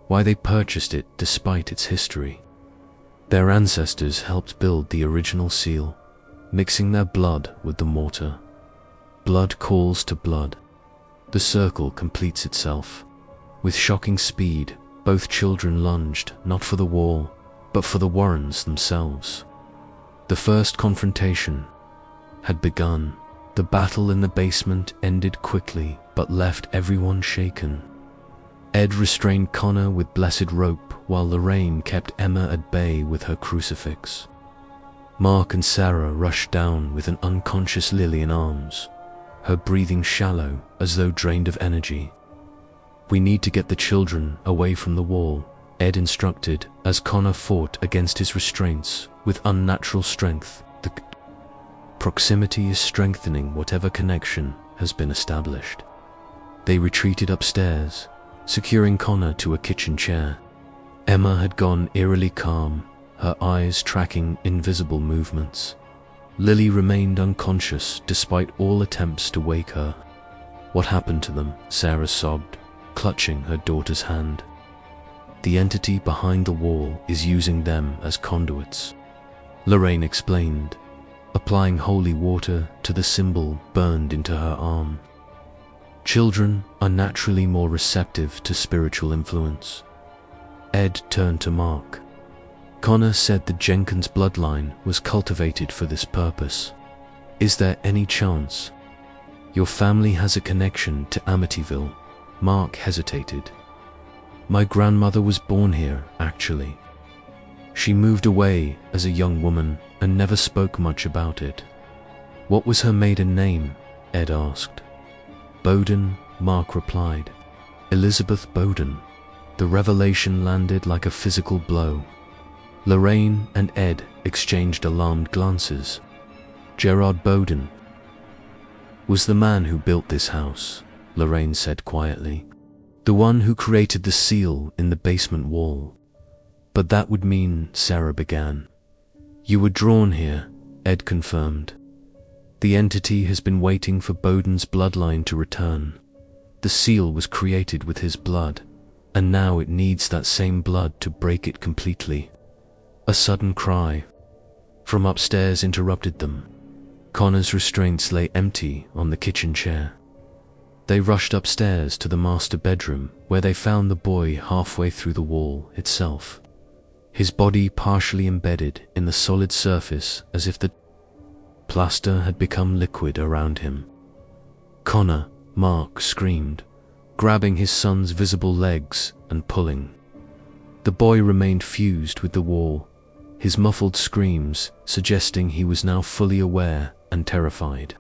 "Why they purchased it despite its history. Their ancestors helped build the original seal, mixing their blood with the mortar. Blood calls to blood. The circle completes itself. With shocking speed, both children lunged not for the wall, but for the Warrens themselves. The first confrontation had begun. The battle in the basement ended quickly, but left everyone shaken. Ed restrained Connor with blessed rope, while Lorraine kept Emma at bay with her crucifix. Mark and Sarah rushed down with an unconscious Lily in arms, her breathing shallow as though drained of energy. "We need to get the children away from the wall," Ed instructed as Connor fought against his restraints with unnatural strength. The proximity is strengthening whatever connection has been established. They retreated upstairs, securing Connor to a kitchen chair. Emma had gone eerily calm, her eyes tracking invisible movements. Lily remained unconscious despite all attempts to wake her. "What happened to them?" Sarah sobbed, clutching her daughter's hand. "The entity behind the wall is using them as conduits," Lorraine explained, applying holy water to the symbol burned into her arm. "Children are naturally more receptive to spiritual influence." Ed turned to Mark. "Connor said the Jenkins bloodline was cultivated for this purpose. Is there any chance your family has a connection to Amityville?" Mark hesitated. "My grandmother was born here, actually. She moved away as a young woman and never spoke much about it." "What was her maiden name?" Ed asked. "Bowden," Mark replied. "Elizabeth Bowden." The revelation landed like a physical blow. Lorraine and Ed exchanged alarmed glances. "Gerard Bowden was the man who built this house," Lorraine said quietly. "The one who created the seal in the basement wall." "But that would mean," Sarah began. "You were drawn here," Ed confirmed. "The entity has been waiting for Bowden's bloodline to return. The seal was created with his blood, and now it needs that same blood to break it completely." A sudden cry from upstairs interrupted them. Connor's restraints lay empty on the kitchen chair. They rushed upstairs to the master bedroom, where they found the boy halfway through the wall itself, his body partially embedded in the solid surface as if the plaster had become liquid around him. "Connor!" Mark screamed, grabbing his son's visible legs and pulling. The boy remained fused with the wall, his muffled screams suggesting he was now fully aware and terrified.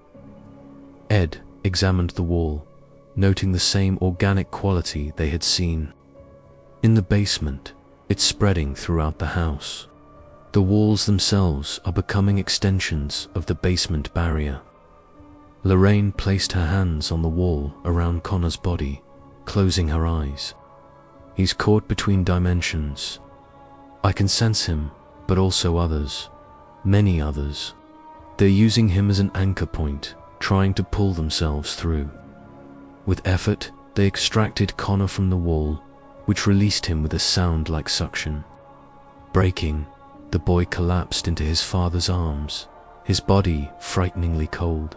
Ed examined the wall, noting the same organic quality they had seen in the basement. It's spreading throughout the house. The walls themselves are becoming extensions of the basement barrier. Lorraine placed her hands on the wall around Connor's body, closing her eyes. "He's caught between dimensions. I can sense him, but also others. Many others. They're using him as an anchor point, trying to pull themselves through." With effort, they extracted Connor from the wall, which released him with a sound like suction. Breaking, the boy collapsed into his father's arms, his body frighteningly cold.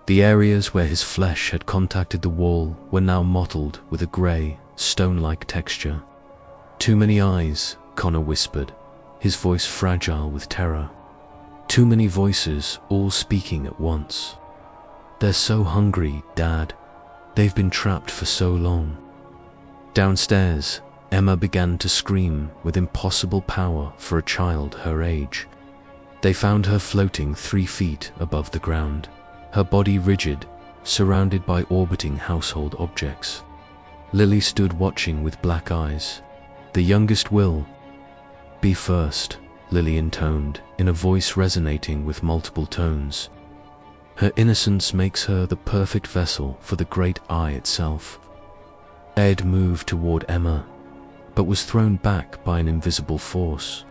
The areas where his flesh had contacted the wall were now mottled with a grey, stone-like texture. "Too many eyes," Connor whispered, his voice fragile with terror. "Too many voices, all speaking at once. They're so hungry, Dad." They've been trapped for so long. Downstairs, Emma began to scream with impossible power for a child her age. They found her floating 3 feet above the ground, her body rigid, surrounded by orbiting household objects. Lily stood watching with black eyes. The youngest will be first, Lily intoned, in a voice resonating with multiple tones. Her innocence makes her the perfect vessel for the great eye itself. Ed moved toward Emma, but was thrown back by an invisible force.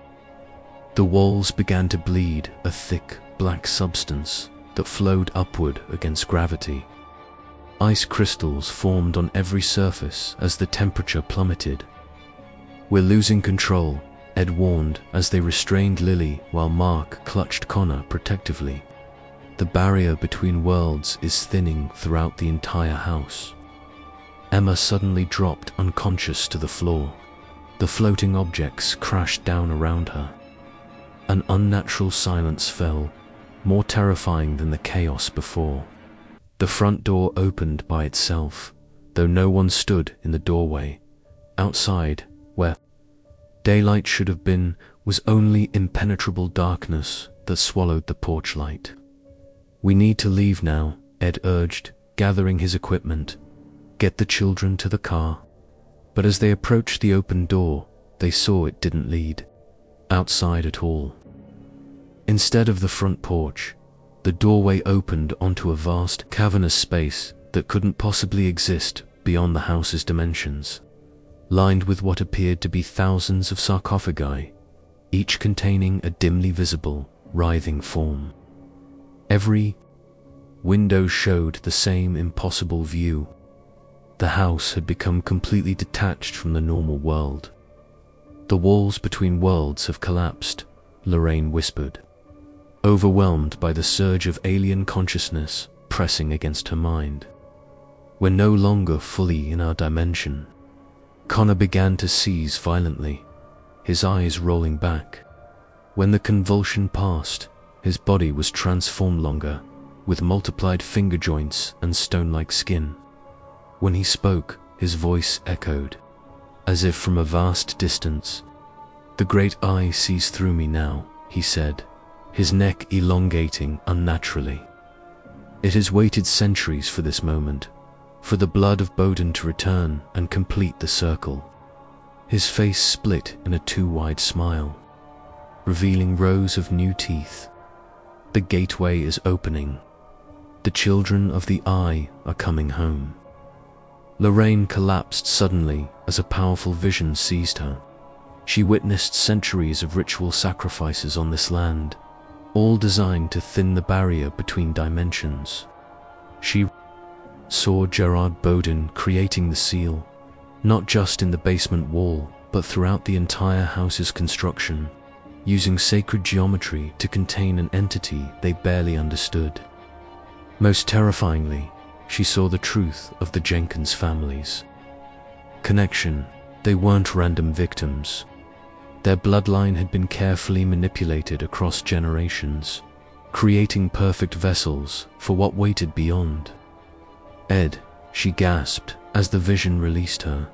The walls began to bleed a thick, black substance that flowed upward against gravity. Ice crystals formed on every surface as the temperature plummeted. "We're losing control," Ed warned as they restrained Lily while Mark clutched Connor protectively. "The barrier between worlds is thinning throughout the entire house." Emma suddenly dropped unconscious to the floor. The floating objects crashed down around her. An unnatural silence fell, more terrifying than the chaos before. The front door opened by itself, though no one stood in the doorway. Outside, where daylight should have been, was only impenetrable darkness that swallowed the porch light. "We need to leave now," Ed urged, gathering his equipment. "Get the children to the car." But as they approached the open door, they saw it didn't lead outside at all. Instead of the front porch, the doorway opened onto a vast, cavernous space that couldn't possibly exist beyond the house's dimensions, lined with what appeared to be thousands of sarcophagi, each containing a dimly visible, writhing form. Every window showed the same impossible view. The house had become completely detached from the normal world. "The walls between worlds have collapsed," Lorraine whispered, overwhelmed by the surge of alien consciousness pressing against her mind. "We're no longer fully in our dimension." Connor began to seize violently, his eyes rolling back. When the convulsion passed, his body was transformed longer, with multiplied finger joints and stone-like skin. When he spoke, his voice echoed, as if from a vast distance. "The great eye sees through me now," he said, his neck elongating unnaturally. "It has waited centuries for this moment, for the blood of Bowden to return and complete the circle." His face split in a too-wide smile, revealing rows of new teeth. "The gateway is opening. The children of the eye are coming home." Lorraine collapsed suddenly as a powerful vision seized her. She witnessed centuries of ritual sacrifices on this land, all designed to thin the barrier between dimensions. She saw Gerard Bowden creating the seal, not just in the basement wall, but throughout the entire house's construction, using sacred geometry to contain an entity they barely understood. Most terrifyingly, she saw the truth of the Jenkins family's connection. They weren't random victims. Their bloodline had been carefully manipulated across generations, creating perfect vessels for what waited beyond. "Ed," she gasped as the vision released her.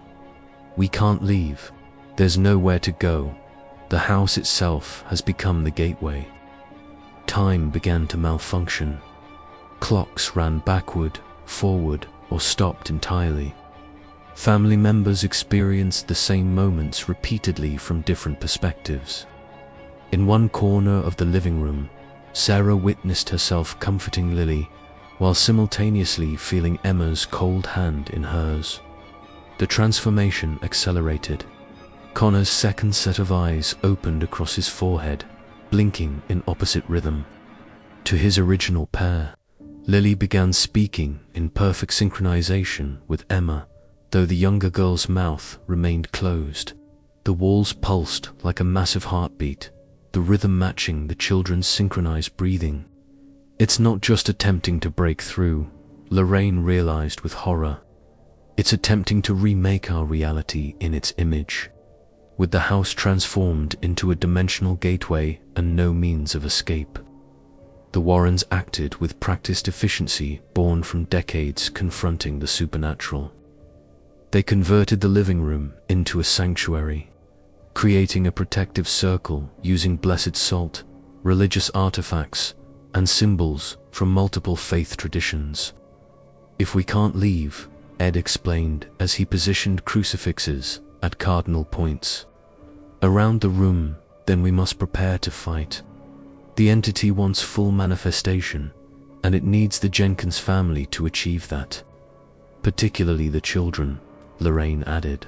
"We can't leave. There's nowhere to go. The house itself has become the gateway." Time began to malfunction. Clocks ran backward, forward, or stopped entirely. Family members experienced the same moments repeatedly from different perspectives. In one corner of the living room, Sarah witnessed herself comforting Lily while simultaneously feeling Emma's cold hand in hers. The transformation accelerated. Connor's second set of eyes opened across his forehead, blinking in opposite rhythm to his original pair. Lily began speaking in perfect synchronization with Emma, though the younger girl's mouth remained closed. The walls pulsed like a massive heartbeat, the rhythm matching the children's synchronized breathing. "It's not just attempting to break through," Lorraine realized with horror. "It's attempting to remake our reality in its image, with the house transformed into a dimensional gateway and no means of escape." The Warrens acted with practiced efficiency born from decades confronting the supernatural. They converted the living room into a sanctuary, creating a protective circle using blessed salt, religious artifacts, and symbols from multiple faith traditions. "If we can't leave," Ed explained as he positioned crucifixes at cardinal points around the room, "then we must prepare to fight. The entity wants full manifestation, and it needs the Jenkins family to achieve that. Particularly the children," Lorraine added,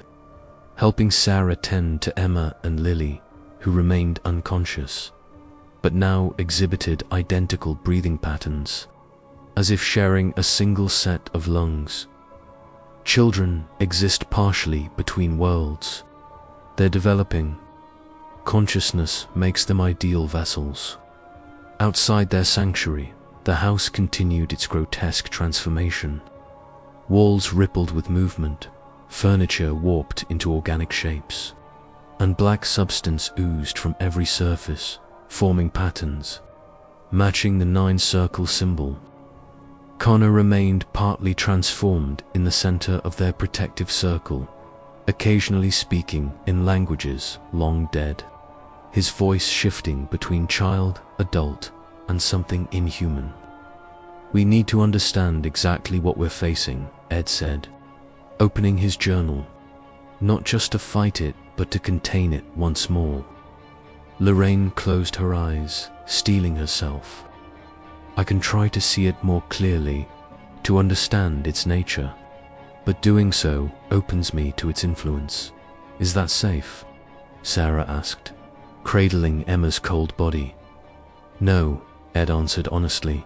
helping Sarah tend to Emma and Lily, who remained unconscious, but now exhibited identical breathing patterns, as if sharing a single set of lungs. Children exist partially between worlds. They're developing. Consciousness makes them ideal vessels. Outside their sanctuary, the house continued its grotesque transformation. Walls rippled with movement, furniture warped into organic shapes, and black substance oozed from every surface, forming patterns, matching the 9-circle symbol. Connor remained partly transformed in the center of their protective circle, occasionally speaking in languages long dead, his voice shifting between child, adult, and something inhuman. "We need to understand exactly what we're facing," Ed said, opening his journal, "not just to fight it, but to contain it once more." Lorraine closed her eyes, steeling herself. "I can try to see it more clearly, to understand its nature, but doing so opens me to its influence. Is that safe?" Sarah asked, cradling Emma's cold body. "No," Ed answered honestly,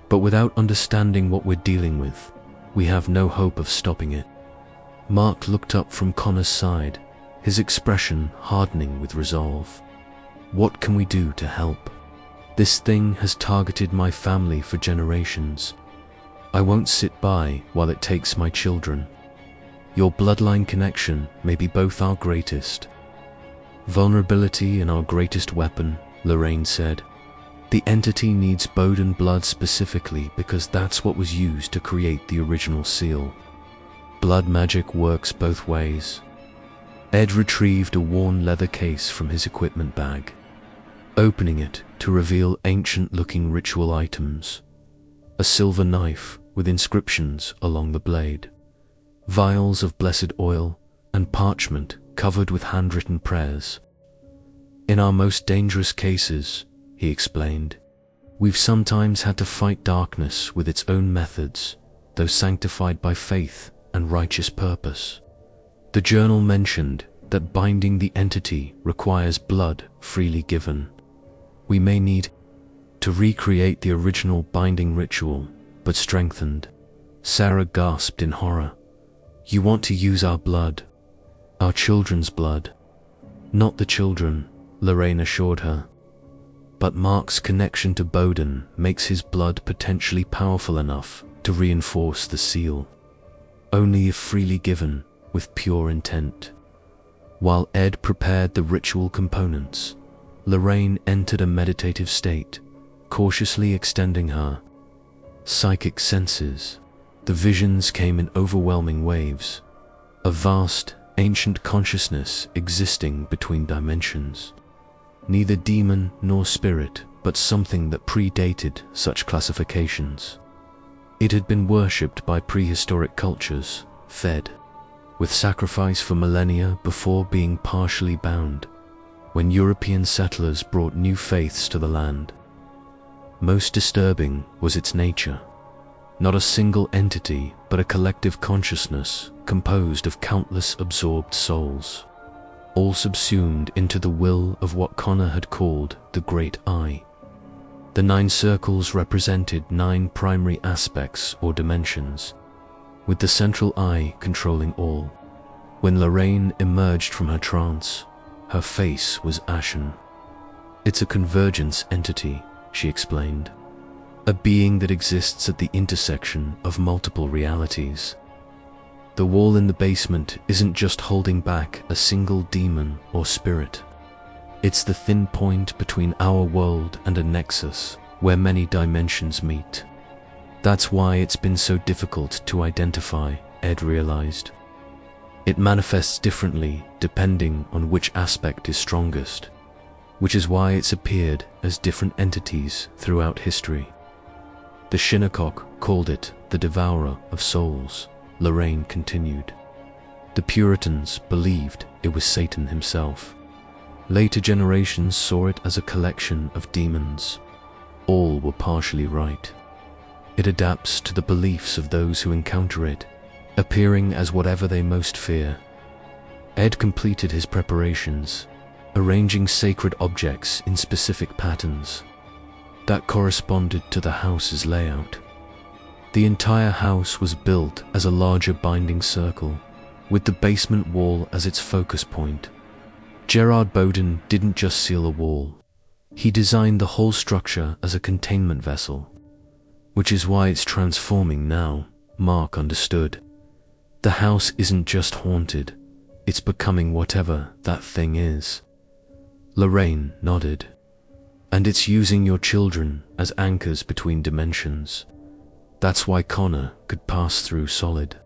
"but without understanding what we're dealing with, we have no hope of stopping it." Mark looked up from Connor's side, his expression hardening with resolve. "What can we do to help? This thing has targeted my family for generations. I won't sit by while it takes my children. Your bloodline connection may be both our greatest vulnerability and our greatest weapon," Lorraine said. "The entity needs Bowden blood specifically because that's what was used to create the original seal. Blood magic works both ways." Ed retrieved a worn leather case from his equipment bag, opening it to reveal ancient-looking ritual items. A silver knife with inscriptions along the blade, vials of blessed oil, and parchment covered with handwritten prayers. "In our most dangerous cases," he explained, "we've sometimes had to fight darkness with its own methods, though sanctified by faith and righteous purpose." The journal mentioned that binding the entity requires blood freely given. "We may need to recreate the original binding ritual, but strengthened." Sarah gasped in horror. "You want to use our blood? Our children's blood?" "Not the children," Lorraine assured her. "But Mark's connection to Bowden makes his blood potentially powerful enough to reinforce the seal. Only if freely given, with pure intent." While Ed prepared the ritual components, Lorraine entered a meditative state, cautiously extending her psychic senses. The visions came in overwhelming waves, a vast, ancient consciousness existing between dimensions. Neither demon nor spirit, but something that predated such classifications. It had been worshipped by prehistoric cultures, fed with sacrifice for millennia before being partially bound when European settlers brought new faiths to the land. Most disturbing was its nature. Not a single entity, but a collective consciousness composed of countless absorbed souls, all subsumed into the will of what Connor had called the Great I. The 9 circles represented 9 primary aspects or dimensions, with the central eye controlling all. When Lorraine emerged from her trance, her face was ashen. "It's a convergence entity," she explained. "A being that exists at the intersection of multiple realities. The wall in the basement isn't just holding back a single demon or spirit. It's the thin point between our world and a nexus where many dimensions meet. That's why it's been so difficult to identify, Ed realized. It manifests differently depending on which aspect is strongest, which is why it's appeared as different entities throughout history. The Shinnecock called it the Devourer of Souls, Lorraine continued. The Puritans believed it was Satan himself. Later generations saw it as a collection of demons. All were partially right. It adapts to the beliefs of those who encounter it, appearing as whatever they most fear. Ed completed his preparations, arranging sacred objects in specific patterns that corresponded to the house's layout. The entire house was built as a larger binding circle, with the basement wall as its focus point. Gerard Bowden didn't just seal a wall. He designed the whole structure as a containment vessel, which is why it's transforming now, Mark understood. The house isn't just haunted, it's becoming whatever that thing is. Lorraine nodded. And it's using your children as anchors between dimensions. That's why Connor could pass through solid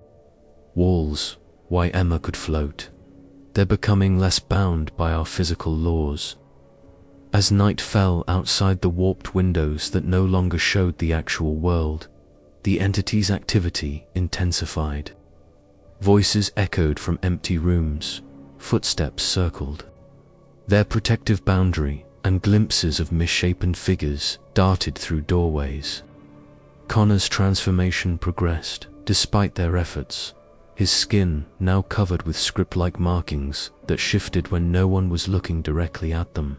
walls, why Emma could float. They're becoming less bound by our physical laws. As night fell outside the warped windows that no longer showed the actual world, the entity's activity intensified. Voices echoed from empty rooms, footsteps circled. Their protective boundary and glimpses of misshapen figures darted through doorways. Connor's transformation progressed despite their efforts, his skin now covered with script-like markings that shifted when no one was looking directly at them.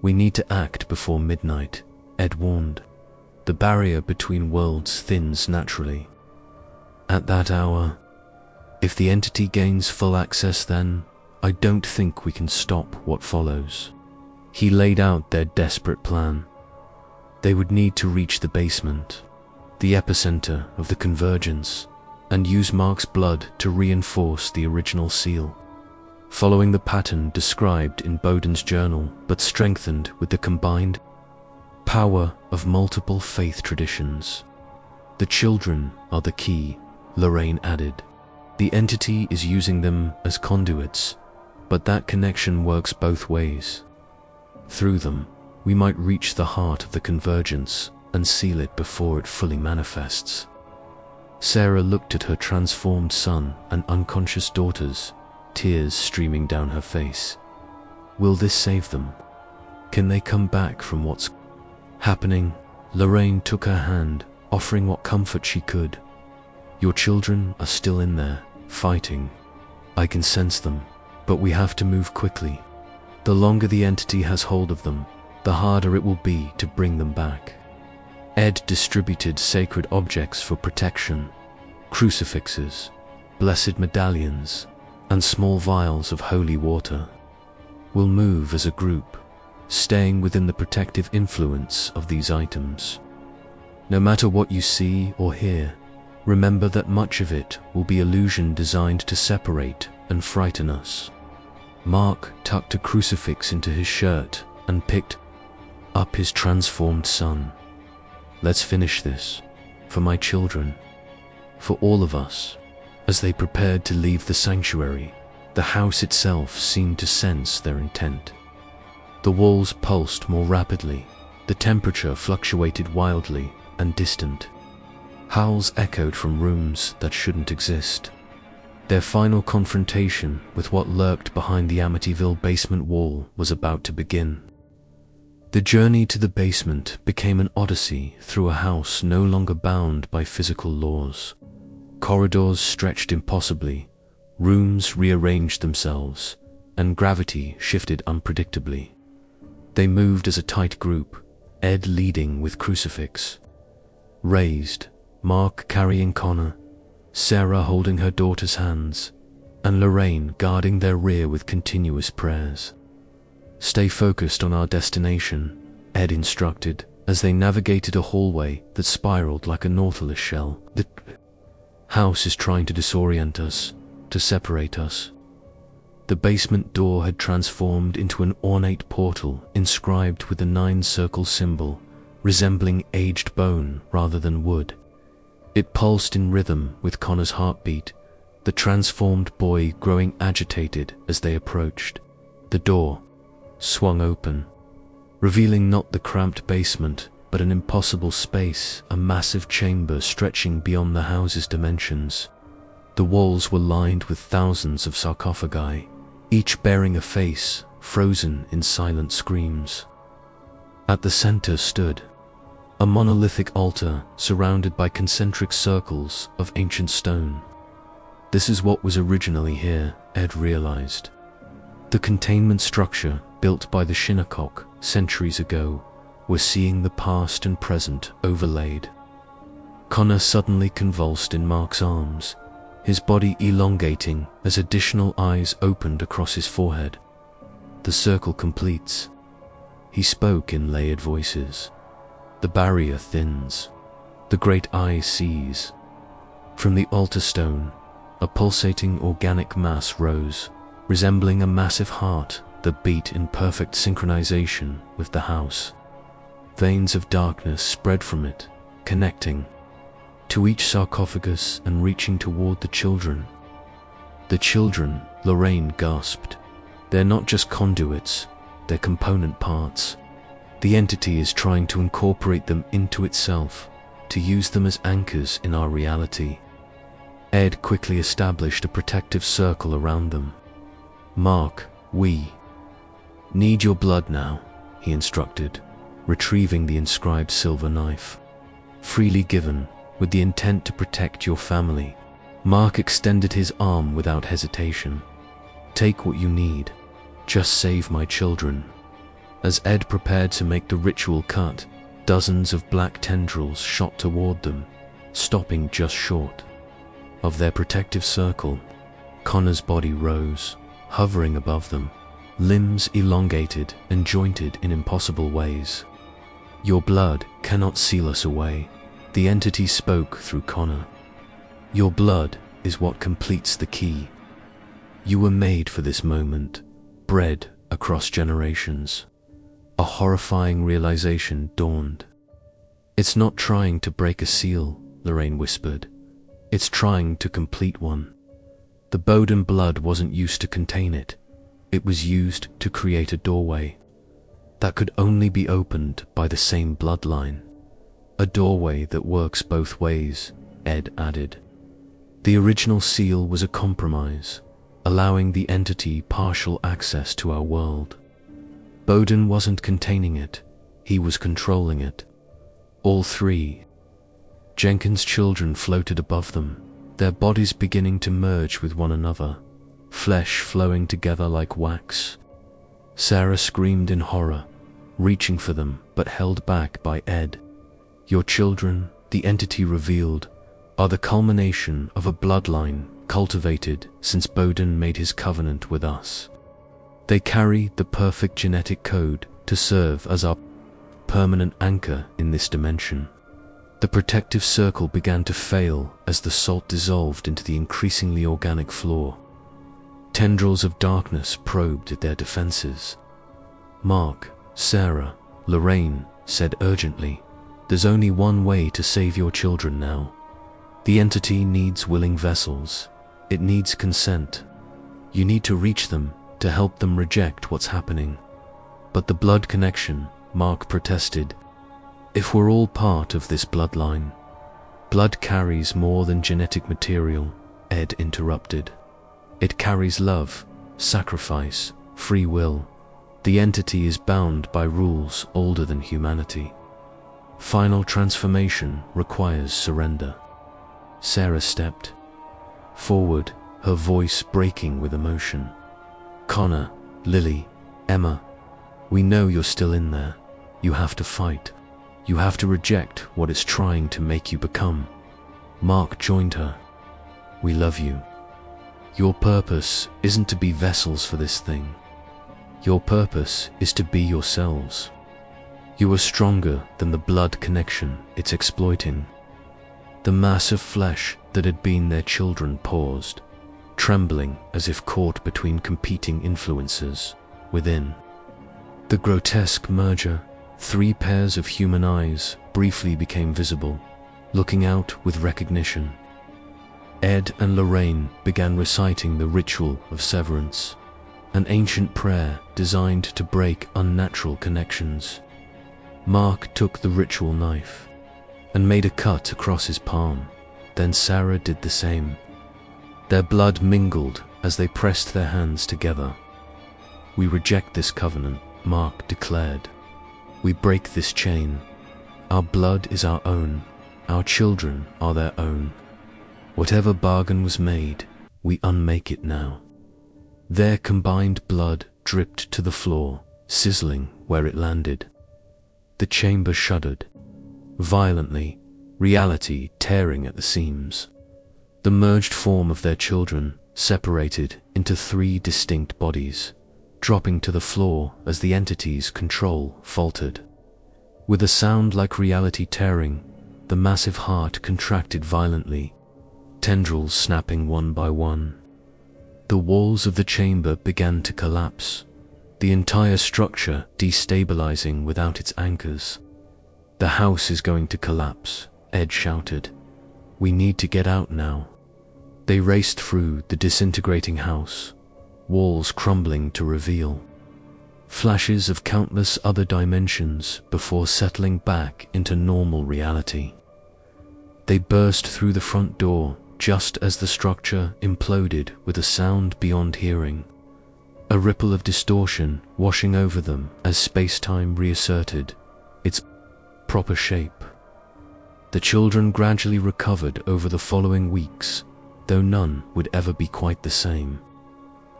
We need to act before midnight, Ed warned. The barrier between worlds thins naturally. At that hour, if the entity gains full access, then I don't think we can stop what follows. He laid out their desperate plan. They would need to reach the basement, the epicenter of the convergence, and use Mark's blood to reinforce the original seal, following the pattern described in Bowden's journal, but strengthened with the combined power of multiple faith traditions. The children are the key, Lorraine added. The entity is using them as conduits, but that connection works both ways. Through them, we might reach the heart of the convergence and seal it before it fully manifests. Sarah looked at her transformed son and unconscious daughters, tears streaming down her face. Will this save them? Can they come back from what's happening? Lorraine took her hand, offering what comfort she could. Your children are still in there, fighting. I can sense them, but we have to move quickly. The longer the entity has hold of them, the harder it will be to bring them back. Ed distributed sacred objects for protection, crucifixes, blessed medallions, and small vials of holy water. We'll move as a group, staying within the protective influence of these items. No matter what you see or hear, remember that much of it will be illusion designed to separate and frighten us. Mark tucked a crucifix into his shirt and picked up his transformed son. Let's finish this, for my children, for all of us. As they prepared to leave the sanctuary, the house itself seemed to sense their intent. The walls pulsed more rapidly, the temperature fluctuated wildly and distant. Howls echoed from rooms that shouldn't exist. Their final confrontation with what lurked behind the Amityville basement wall was about to begin. The journey to the basement became an odyssey through a house no longer bound by physical laws. Corridors stretched impossibly, rooms rearranged themselves, and gravity shifted unpredictably. They moved as a tight group, Ed leading with crucifix raised, Mark carrying Connor, Sarah holding her daughter's hands, and Lorraine guarding their rear with continuous prayers. Stay focused on our destination, Ed instructed, as they navigated a hallway that spiraled like a nautilus shell. The house is trying to disorient us, to separate us. The basement door had transformed into an ornate portal inscribed with a 9-circle symbol resembling aged bone rather than wood. It pulsed in rhythm with Connor's heartbeat, the transformed boy growing agitated as they approached. The door swung open, revealing not the cramped basement, but an impossible space, a massive chamber stretching beyond the house's dimensions. The walls were lined with thousands of sarcophagi, each bearing a face frozen in silent screams. At the center stood a monolithic altar surrounded by concentric circles of ancient stone. This is what was originally here, Ed realized. The containment structure built by the Shinnecock centuries ago was seeing the past and present overlaid. Connor suddenly convulsed in Mark's arms, his body elongating as additional eyes opened across his forehead. The circle completes. He spoke in layered voices. The barrier thins. The great eye sees. From the altar stone, a pulsating organic mass rose, resembling a massive heart that beat in perfect synchronization with the house. Veins of darkness spread from it, connecting to each sarcophagus and reaching toward the children. The children, Lorraine gasped. They're not just conduits, they're component parts. The entity is trying to incorporate them into itself, to use them as anchors in our reality. Ed quickly established a protective circle around them. Mark, we need your blood now, he instructed, retrieving the inscribed silver knife. Freely given, with the intent to protect your family. Mark extended his arm without hesitation. Take what you need. Just save my children. As Ed prepared to make the ritual cut, dozens of black tendrils shot toward them, stopping just short of their protective circle. Connor's body rose, hovering above them, limbs elongated and jointed in impossible ways. Your blood cannot seal us away, the entity spoke through Connor. Your blood is what completes the key. You were made for this moment, bred across generations. A horrifying realization dawned. It's not trying to break a seal, Lorraine whispered. It's trying to complete one. The Bowden blood wasn't used to contain it. It was used to create a doorway that could only be opened by the same bloodline. A doorway that works both ways, Ed added. The original seal was a compromise, allowing the entity partial access to our world. Bowden wasn't containing it, he was controlling it. All three. Jenkins' children floated above them, their bodies beginning to merge with one another, flesh flowing together like wax. Sarah screamed in horror, reaching for them but held back by Ed. Your children, the entity revealed, are the culmination of a bloodline cultivated since Bowden made his covenant with us. They carry the perfect genetic code to serve as our permanent anchor in this dimension. The protective circle began to fail as the salt dissolved into the increasingly organic floor. Tendrils of darkness probed at their defenses. Mark, Sarah, Lorraine said urgently, there's only one way to save your children now. The entity needs willing vessels. It needs consent. You need to reach them to help them reject what's happening. But the blood connection, Mark protested. If we're all part of this bloodline, blood carries more than genetic material, Ed interrupted. It carries love, sacrifice, free will. The entity is bound by rules older than humanity. Final transformation requires surrender. Sarah stepped forward, her voice breaking with emotion. Connor, Lily, Emma, we know you're still in there. You have to fight. You have to reject what it's trying to make you become. Mark joined her. We love you. Your purpose isn't to be vessels for this thing. Your purpose is to be yourselves. You are stronger than the blood connection it's exploiting. The mass of flesh that had been their children paused, trembling as if caught between competing influences within. The grotesque merger 3 pairs of human eyes briefly became visible, looking out with recognition. Ed and Lorraine began reciting the ritual of severance, an ancient prayer designed to break unnatural connections. Mark took the ritual knife and made a cut across his palm. Then Sarah did the same. Their blood mingled as they pressed their hands together. "We reject this covenant," Mark declared. "We break this chain. Our blood is our own. Our children are their own. Whatever bargain was made, we unmake it now." Their combined blood dripped to the floor, sizzling where it landed. The chamber shuddered violently, reality tearing at the seams. The merged form of their children separated into 3 distinct bodies, dropping to the floor as the entity's control faltered. With a sound like reality tearing, the massive heart contracted violently, tendrils snapping one by one. The walls of the chamber began to collapse, the entire structure destabilizing without its anchors. "The house is going to collapse," Ed shouted. "We need to get out now." They raced through the disintegrating house, walls crumbling to reveal flashes of countless other dimensions before settling back into normal reality. They burst through the front door just as the structure imploded with a sound beyond hearing, a ripple of distortion washing over them as space-time reasserted its proper shape. The children gradually recovered over the following weeks, though none would ever be quite the same.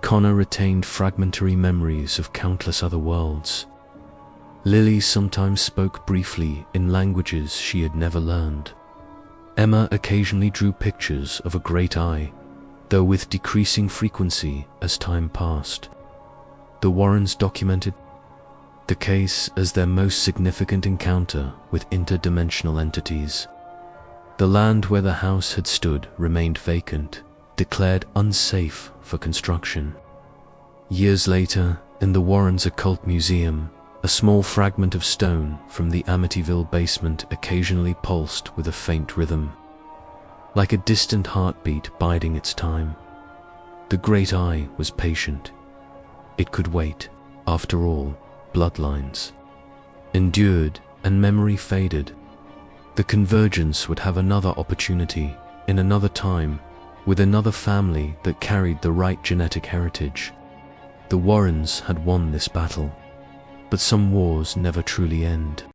Connor retained fragmentary memories of countless other worlds. Lily sometimes spoke briefly in languages she had never learned. Emma occasionally drew pictures of a great eye, though with decreasing frequency as time passed. The Warrens documented the case as their most significant encounter with interdimensional entities. The land where the house had stood remained vacant, declared unsafe for construction. Years later, in the Warrens' Occult Museum, a small fragment of stone from the Amityville basement occasionally pulsed with a faint rhythm, like a distant heartbeat biding its time. The Great Eye was patient. It could wait. After all, bloodlines endured and memory faded. The convergence would have another opportunity, in another time, with another family that carried the right genetic heritage. The Warrens had won this battle, but some wars never truly end.